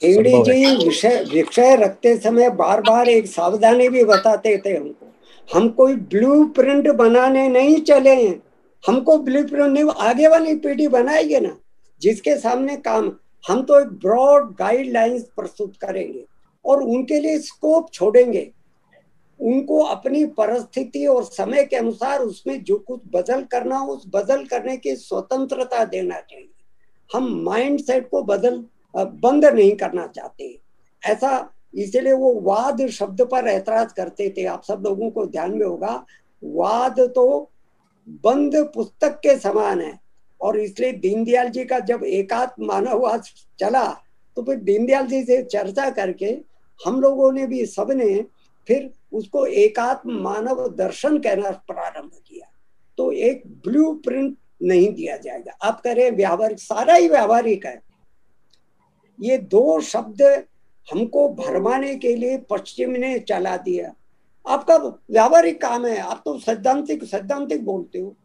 Speaker 4: ठेंगड़ी जी विषय रखते समय बार बार एक सावधानी भी बताते थे हम कोई ब्लूप्रिंट बनाने नहीं चले हैं। हमको ब्लूप्रिंट नहीं, आगे वाली पीढ़ी बनाएगी ना जिसके सामने काम, हम तो एक ब्रॉड गाइडलाइंस प्रस्तुत करेंगे और उनके लिए स्कोप छोड़ेंगे। उनको अपनी परिस्थिति और समय के अनुसार उसमें जो कुछ बदल करना हो उस बदल करने की स्वतंत्रता देना चाहिए। हम माइंडसेट को बंद नहीं करना चाहते ऐसा, इसलिए वो वाद शब्द पर ऐतराज करते थे। आप सब लोगों को ध्यान में होगा, वाद तो बंद पुस्तक के समान है, और इसलिए दीनदयाल जी का जब एकात्म मानववाद चला तो फिर दीनदयाल जी से चर्चा करके हम लोगों ने भी सबने फिर उसको एकात्म मानव दर्शन कहना प्रारंभ किया। तो एक ब्लूप्रिंट नहीं दिया जाएगा। आप करें व्यावहारिक, सारा ही व्यावहारिक है। ये दो शब्द हमको भरमाने के लिए पश्चिम ने चला दिया। आपका व्यावहारिक काम है, आप तो सैद्धांतिक बोलते हो,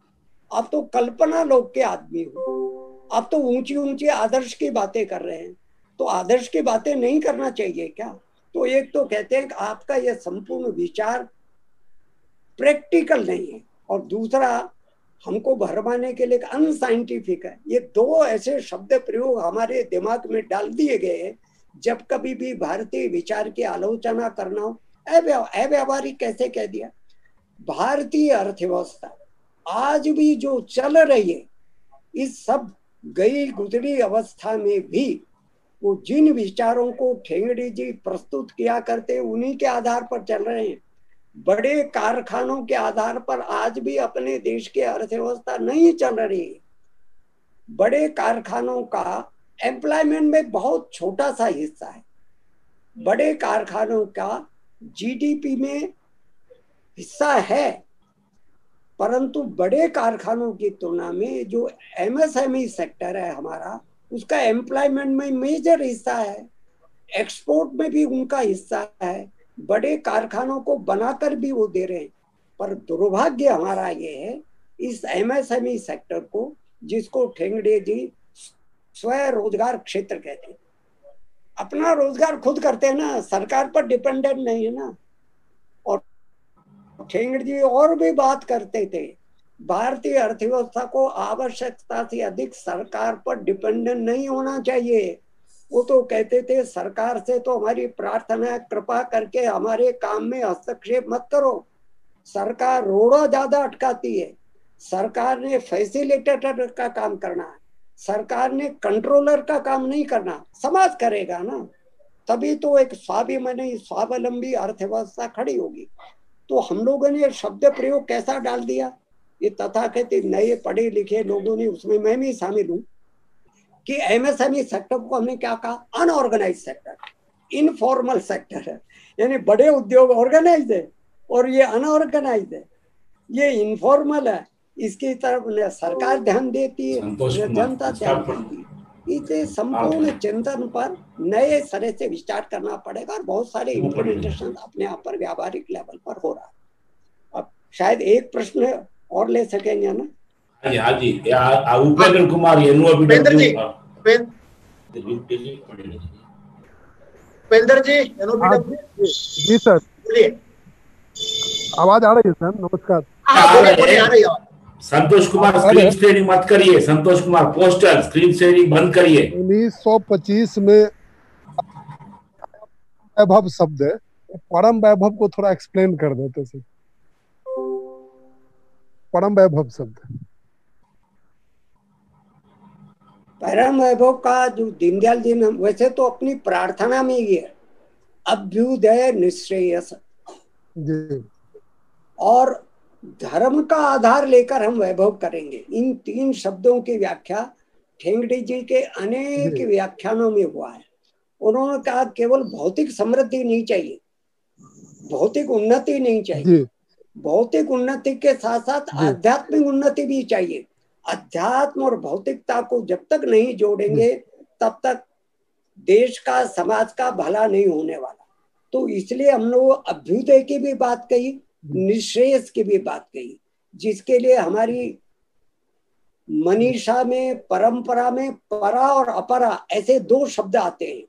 Speaker 4: आप तो कल्पना लोक के आदमी हो, आप तो ऊंची ऊंची आदर्श की बातें कर रहे हैं, तो आदर्श की बातें नहीं करना चाहिए क्या? तो एक तो कहते हैं कि आपका यह संपूर्ण विचार प्रैक्टिकल नहीं है, और दूसरा हमको भरमाने के लिए अनसाइंटिफिक है। ये दो ऐसे शब्द प्रयोग हमारे दिमाग में डाल दिए गए हैं। जब कभी भी भारतीय विचार की आलोचना करना हो, अव्यावहारिक कैसे कह दिया। भारतीय अर्थव्यवस्था आज भी जो चल रही है, इस सब गई गुजरी अवस्था में भी वो जिन विचारों को ठेंगड़ी जी प्रस्तुत किया करते उन्हीं के आधार पर चल रहे हैं। बड़े कारखानों के आधार पर आज भी अपने देश की अर्थव्यवस्था नहीं चल रही। बड़े कारखानों का एम्प्लॉयमेंट में बहुत छोटा सा हिस्सा है। बड़े कारखानों का जीडीपी में हिस्सा है, परंतु बड़े कारखानों की तुलना में जो एमएसएमई सेक्टर है हमारा, उसका एम्प्लॉयमेंट में मेजर हिस्सा है, एक्सपोर्ट में भी उनका हिस्सा है। बड़े कारखानों को बनाकर भी वो दे रहे हैं, पर दुर्भाग्य हमारा ये है इस एमएसएमई सेक्टर को, जिसको ठेंगड़ी जी स्वयं रोजगार क्षेत्र कहते हैं, अपना रोजगार खुद करते हैं ना, सरकार पर डिपेंडेंट नहीं है ना। और ठेंगड़ी जी और भी बात करते थे, भारतीय अर्थव्यवस्था को आवश्यकता से अधिक सरकार पर डिपेंडेंट नहीं होना चाहिए। वो तो कहते थे सरकार से तो हमारी प्रार्थना है, कृपा करके हमारे काम में हस्तक्षेप मत करो। सरकार रोड़ा ज्यादा अटकाती है, सरकार ने फैसिलिटेटर का काम करना है, सरकार ने कंट्रोलर का काम नहीं करना। समाज करेगा ना, तभी तो एक स्वावलंबी अर्थव्यवस्था खड़ी होगी। तो हम लोगों ने शब्द प्रयोग कैसा डाल दिया, ये तथाकथित नए पढ़े लिखे लोगों ने, उसमें मैं भी शामिल हूँ, कि एमएसएमई सेक्टर को हमने क्या कहा, अनऑर्गेनाइज सेक्टर, इनफॉर्मल सेक्टर है। यानी बड़े उद्योग ऑर्गेनाइज है और ये अनऑर्गेनाइज है। ये इनफॉर्मल है, इसकी तरफ न सरकार ध्यान देती है न जनता ध्यान देती है। इसे संपूर्ण चिंतन पर नए सिरे से विचार करना पड़ेगा और बहुत सारे इम्प्लीमेंटेशन अपने आप पर व्यावहारिक लेवल पर हो रहा है। अब शायद एक प्रश्न और ले सकेंगे ना?
Speaker 1: हाँ जी, उपेंद्र कुमार
Speaker 2: उपेंद्र जी,
Speaker 9: जी सर, आवाज आ रही है सर? नमस्कार।
Speaker 1: संतोष कुमार स्क्रीन शेयरिंग मत करिए, Santosh Kumar poster screen sharing बंद करिए।
Speaker 9: 1925 में वैभव शब्द है, परम वैभव को थोड़ा एक्सप्लेन कर देते सर। परम वैभव शब्द,
Speaker 4: परम वैभव का जो दीनदयाल जी ने वैसे तो अपनी प्रार्थना में ही है, अभ्युदय निश्रेयस
Speaker 9: जी,
Speaker 4: और धर्म का आधार लेकर हम वैभव करेंगे। इन तीन शब्दों की व्याख्या ठेंगड़ी जी के अनेक व्याख्यानों में हुआ है। उन्होंने कहा केवल भौतिक समृद्धि नहीं चाहिए, भौतिक उन्नति नहीं चाहिए, भौतिक उन्नति के साथ साथ आध्यात्मिक उन्नति भी चाहिए। अध्यात्म और भौतिकता को जब तक नहीं जोड़ेंगे तब तक देश का, समाज का भला नहीं होने वाला। तो इसलिए हम लोग अभ्युदय की भी बात कही, निश्रेयस की भी बात कही, जिसके लिए हमारी मनीषा में, परंपरा में परा और अपरा ऐसे दो शब्द आते हैं।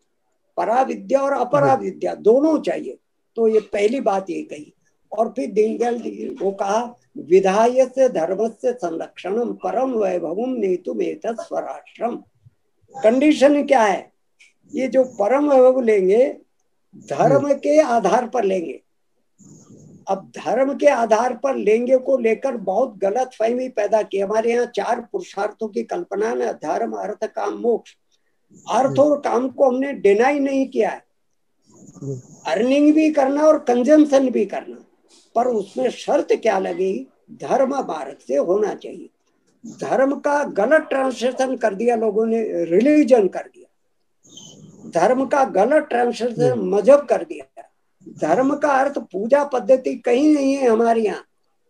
Speaker 4: परा विद्या और अपरा विद्या दोनों चाहिए। तो ये पहली बात ये कही। और फिर दीनदयाल जी को कहा विधाय से धर्म से संरक्षणम परम वैभवम नेतुमेतत् स्वराष्ट्रम। कंडीशन क्या है? ये जो परम वैभव लेंगे धर्म के आधार पर लेंगे। अब धर्म के आधार पर लेंगे को लेकर बहुत गलत फहमी पैदा की। हमारे यहाँ 4 पुरुषार्थों की कल्पना है, धर्म, अर्थ, काम, मोक्ष। अर्थ और काम को हमने डिनाई नहीं किया है, अर्निंग भी करना और कंजम्पशन भी करना, पर उसमें शर्त क्या लगी? धर्म मार्ग से होना चाहिए। धर्म का गलत ट्रांसलेशन कर दिया लोगों ने, रिलीजन कर दिया। धर्म का गलत ट्रांसलेशन मजहब कर दिया। धर्म का अर्थ पूजा पद्धति कहीं नहीं है हमारे यहाँ।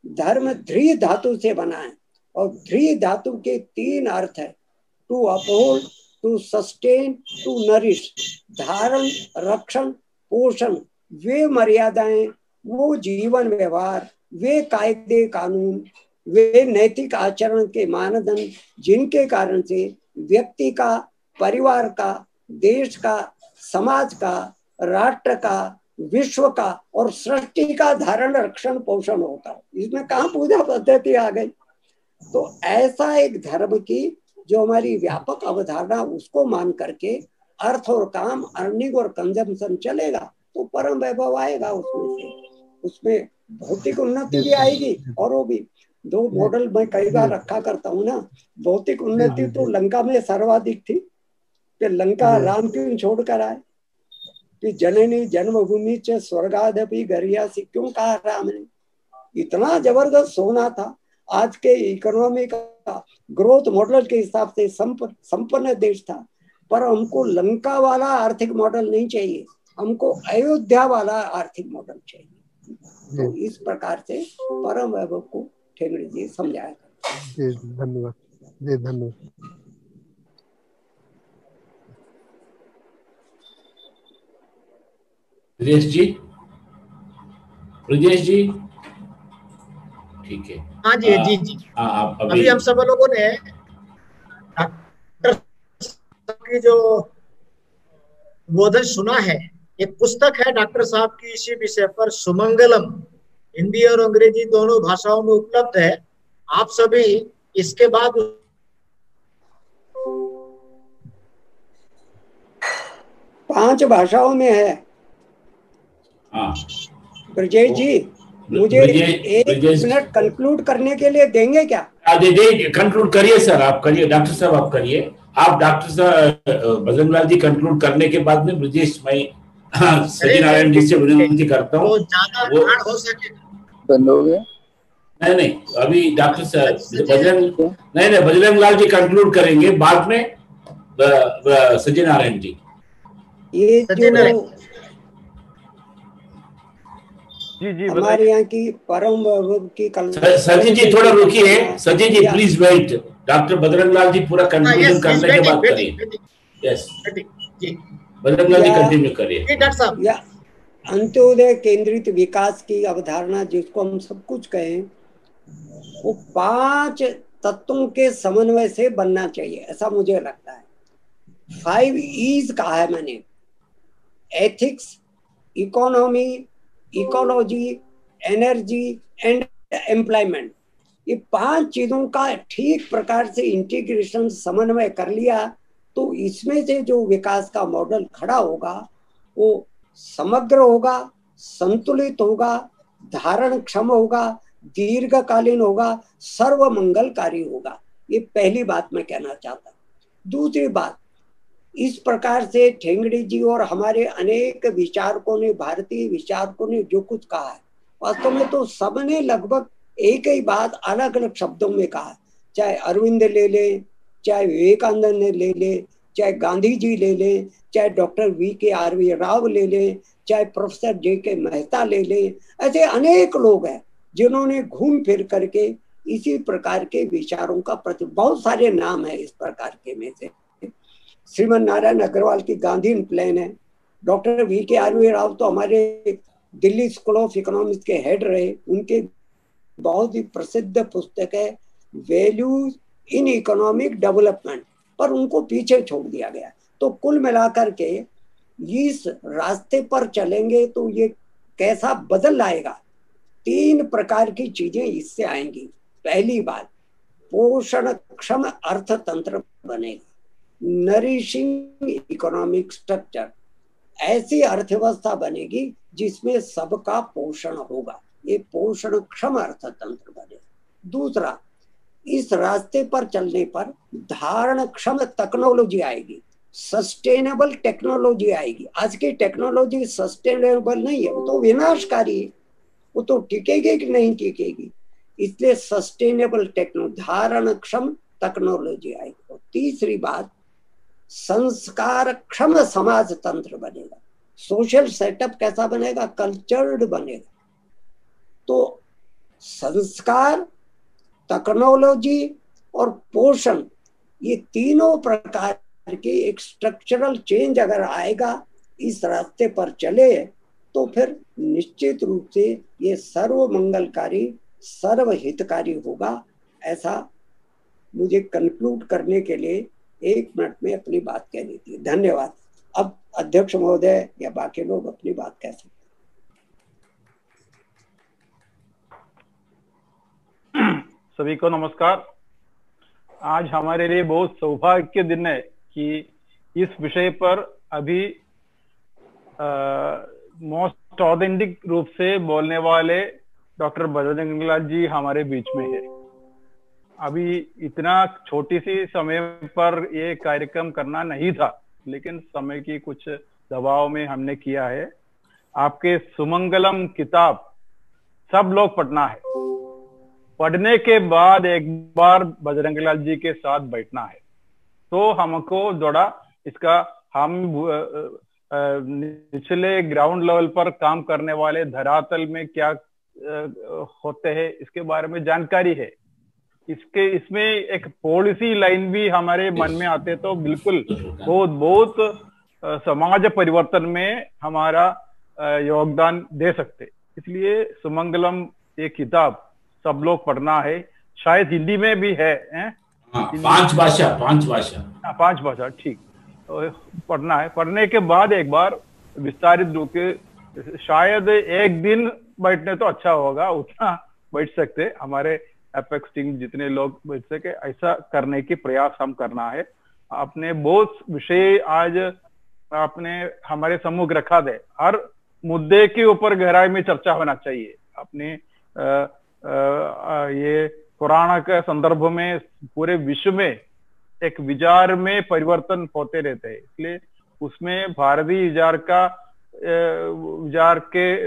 Speaker 4: धर्म ध्री धातु से बना है और ध्री धातु के 3 अर्थ है, to uphold, to sustain, to nourish. धारण, रक्षण, पोषण, वे मर्यादाएं, वो जीवन व्यवहार, वे कायदे कानून, वे नैतिक आचरण के मानदंड जिनके कारण से व्यक्ति का, परिवार का, देश का, समाज का, राष्ट्र का, विश्व का और सृष्टि का धारण, रक्षण, पोषण होता है। इसमें कहाँ पूजा पद्धति आ गई? तो ऐसा एक धर्म की जो हमारी व्यापक अवधारणा, उसको मान करके अर्थ और काम, अर्निंग और कंजम्पशन चलेगा तो परम वैभव आएगा। उसमें भौतिक उन्नति भी आएगी। और वो भी 2 मॉडल मैं कई बार रखा करता हूँ ना। भौतिक उन्नति तो लंका में सर्वाधिक थी कि लंका राम क्यों छोड़कर आए, कि जननी जन्मभूमि च स्वर्गादपि गरियासी, क्यों कहा राम ने? इतना जबरदस्त सोना था। आज के इकोनॉमी का ग्रोथ मॉडल के हिसाब से संपन्न देश था, पर हमको लंका वाला आर्थिक मॉडल नहीं चाहिए, हमको अयोध्या वाला आर्थिक मॉडल चाहिए। तो इस प्रकार से परम वैभव को ठेंगड़ी जी समझाया।
Speaker 9: धन्यवाद जी, धन्यवाद।
Speaker 1: ब्रजेश जी, ब्रजेश जी, ठीक है।
Speaker 2: हाँ जी, जी जी। अभी हम सब लोगों ने डॉक्टर की जो उद्बोधन सुना है, एक पुस्तक है डॉक्टर साहब की इसी विषय पर, सुमंगलम, हिंदी और अंग्रेजी दोनों भाषाओं में उपलब्ध है। आप सभी इसके बाद
Speaker 4: 5 भाषाओं में है। ब्रजेश जी, मुझे 1 मिनट कंक्लूड करने के लिए देंगे क्या?
Speaker 1: दे कंक्लूड करिए सर, आप करिए। डॉक्टर साहब आप करिए। आप डॉक्टर साहब भजनलाल जी कंक्लूड करने के बाद में ब्रजेश, मैं सत्यनारायण जी से विनती करता हूँ। वो
Speaker 2: हो सके
Speaker 10: बंद हो गया?
Speaker 1: नहीं, अभी डॉक्टर साहब बजरंग लाल जी कंक्लूड करेंगे, बाद में सत्यनारायण जी।
Speaker 4: ये जो
Speaker 6: जी
Speaker 4: हमारे यहाँ की परम वैभव की
Speaker 1: सचिन जी थोड़ा रुकिए, Sachin ji please wait, doctor Bajrang Lal जी पूरा कंक्लूजन करने के बाद करिए। यस
Speaker 2: जी
Speaker 1: बजरंग लाल जी कंटिन्यू करिए।
Speaker 2: डॉक्टर साहब,
Speaker 4: या अंत्योदय केंद्रित विकास की अवधारणा जिसको हम सब कुछ कहें, वो 5 तत्वों के समन्वय से बनना चाहिए, ऐसा मुझे लगता है। 5 E's कहा है मैंने, ethics, economy, ecology, energy and employment. ये 5 चीजों का ठीक प्रकार से इंटीग्रेशन, समन्वय कर लिया तो इसमें से जो विकास का मॉडल खड़ा होगा वो समग्र होगा, संतुलित होगा, धारण क्षम होगा, दीर्घकालीन होगा, सर्वमंगलकारी होगा। ये पहली बात मैं कहना चाहता हूँ। दूसरी बात, इस प्रकार से ठेंगड़ी जी और हमारे अनेक विचारकों ने, भारतीय विचारकों ने जो कुछ कहा है, वास्तव में तो सबने लगभग एक ही बात अलग अलग शब्दों में कहा। चाहे अरविंद ले ले, चाहे विवेकानंद ने ले ले, चाहे गांधी जी ले ले, चाहे डॉक्टर V.K.R.V. राव ले ले, चाहे प्रोफेसर J.K. मेहता ले ले, ऐसे अनेक लोग हैं जिन्होंने घूम फिर करके इसी प्रकार के विचारों का बहुत सारे नाम है इस प्रकार के में से। श्रीमन नारायण अग्रवाल की गांधी प्लान है, डॉक्टर V.K.R.V. राव तो हमारे दिल्ली स्कूल ऑफ इकोनॉमिक्स के हेड रहे, उनके बहुत ही प्रसिद्ध पुस्तक है वैल्यूज इन इकोनॉमिक डेवलपमेंट, पर उनको पीछे छोड़ दिया गया। तो कुल मिलाकर के इस रास्ते पर चलेंगे तो ये कैसा बदल आएगा, 3 प्रकार की चीजें इससे आएंगी। पहली बात, पोषण क्षम अर्थतंत्र बनेगा, नरिशिंग इकोनॉमिक स्ट्रक्चर, ऐसी अर्थव्यवस्था बनेगी जिसमें सबका पोषण होगा, ये पोषण क्षम अर्थतंत्र बनेगा। दूसरा, इस रास्ते पर चलने पर धारण क्षम टेक्नोलॉजी आएगी, सस्टेनेबल टेक्नोलॉजी आएगी। आज की टेक्नोलॉजी सस्टेनेबल नहीं है, वो तो विनाशकारी है, वो तो टिकेगी कि नहीं टिकेगी, इसलिए सस्टेनेबल टेक्नोलॉजी, धारण क्षम टेक्नोलॉजी आएगी। और तीसरी बात, संस्कार क्षम समाज तंत्र बनेगा, सोशल सेटअप कैसा बनेगा, कल्चर्ड बनेगा। तो संस्कार, टेक्नोलॉजी और पोषण, ये तीनों प्रकार के एक स्ट्रक्चरल चेंज अगर आएगा, इस रास्ते पर चले तो फिर निश्चित रूप से ये सर्वमंगलकारी, सर्वहितकारी होगा। ऐसा मुझे कंक्लूड करने के लिए 1 मिनट में अपनी बात कहनी थी। धन्यवाद। अब अध्यक्ष महोदय या बाकी लोग अपनी बात कह सकते हैं।
Speaker 6: सभी को नमस्कार। आज हमारे लिए बहुत सौभाग्य के दिन है कि इस विषय पर अभी मोस्ट ऑथेंटिक रूप से बोलने वाले डॉक्टर बजरंग लाल जी हमारे बीच में है। अभी इतना छोटी सी समय पर ये कार्यक्रम करना नहीं था, लेकिन समय की कुछ दबाव में हमने किया है। आपके सुमंगलम किताब सब लोग पढ़ना है, पढ़ने के बाद एक बार बजरंग लाल जी के साथ बैठना है। तो हमको थोड़ा इसका, हम निचले ग्राउंड लेवल पर काम करने वाले धरातल में क्या होते हैं इसके बारे में जानकारी है। इसमें एक पॉलिसी लाइन भी हमारे मन में आते तो बिल्कुल बहुत समाज परिवर्तन में हमारा योगदान दे सकते। इसलिए सुमंगलम ये किताब सब लोग पढ़ना है, शायद हिंदी में भी है,
Speaker 1: 5 भाषा
Speaker 6: ठीक, पढ़ना है। पढ़ने के बाद एक बार विस्तारित रूप के, शायद एक दिन बैठने तो अच्छा होगा, उतना बैठ सकते हमारे एपेक्स टीम जितने लोग बैठ सके, ऐसा करने की प्रयास हम करना है। आपने बहुत विषय आज आपने हमारे सम्मुख रखा दे, हर मुद्दे के ऊपर गहराई में चर्चा होना चाहिए। आपने ये पुराण के संदर्भ में पूरे विश्व में एक विचार में परिवर्तन होते रहते हैं, इसलिए उसमें भारतीय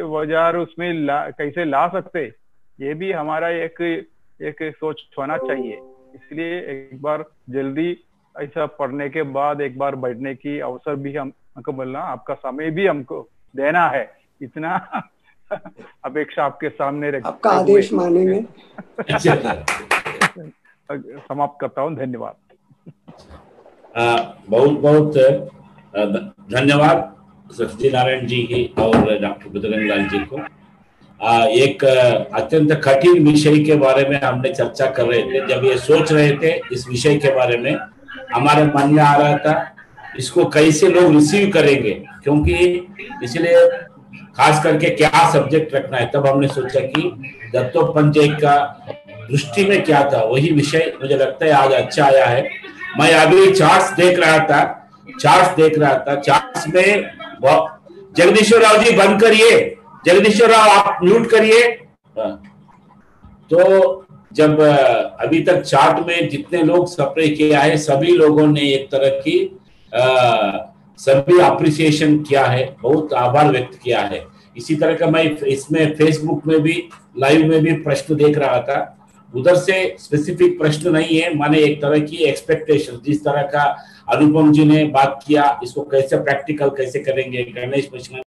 Speaker 6: विचार उसमें कैसे ला सकते, ये भी हमारा एक सोच होना चाहिए। इसलिए एक बार जल्दी ऐसा पढ़ने के बाद एक बार बैठने की अवसर भी हमको मिलना, आपका समय भी हमको देना है। इतना अपेक्षा आपके सामने रखते
Speaker 4: आपका आदेश मानेंगे।
Speaker 6: समाप्त करता हूँ। धन्यवाद।
Speaker 1: बहुत बहुत धन्यवाद सत्यनारायण जी की और डॉक्टर बजरंग लाल जी को। एक अत्यंत कठिन विषय के बारे में हमने चर्चा कर रहे थे। जब ये सोच रहे थे इस विषय के बारे में, हमारे मन में आ रहा था इसको कैसे लोग रिसीव करेंगे, क्योंकि इसलिए खास करके क्या सब्जेक्ट रखना है। तब हमने सोचा कि दत्तोपंत जी का दृष्टि में क्या था, वही विषय मुझे लगता है आज अच्छा आया है। मैं अभी चार्ट्स देख रहा था, चार्ट्स में जगदीश्वर राव जी बंद करिए, जगदीश्वर राव आप म्यूट करिए। तो जब अभी तक चार्ट में जितने लोग सप्रे किया है, सभी लोगों ने एक तरह की सभी अप्रिसिएशन किया है, बहुत आभार व्यक्त किया है। इसी तरह का मैं इसमें फेसबुक में भी लाइव में भी प्रश्न देख रहा था, उधर से स्पेसिफिक प्रश्न नहीं है, माने एक तरह की एक्सपेक्टेशन, जिस तरह का अनुपम जी ने बात किया, इसको कैसे प्रैक्टिकल कैसे करेंगे, गणेश मिश्रा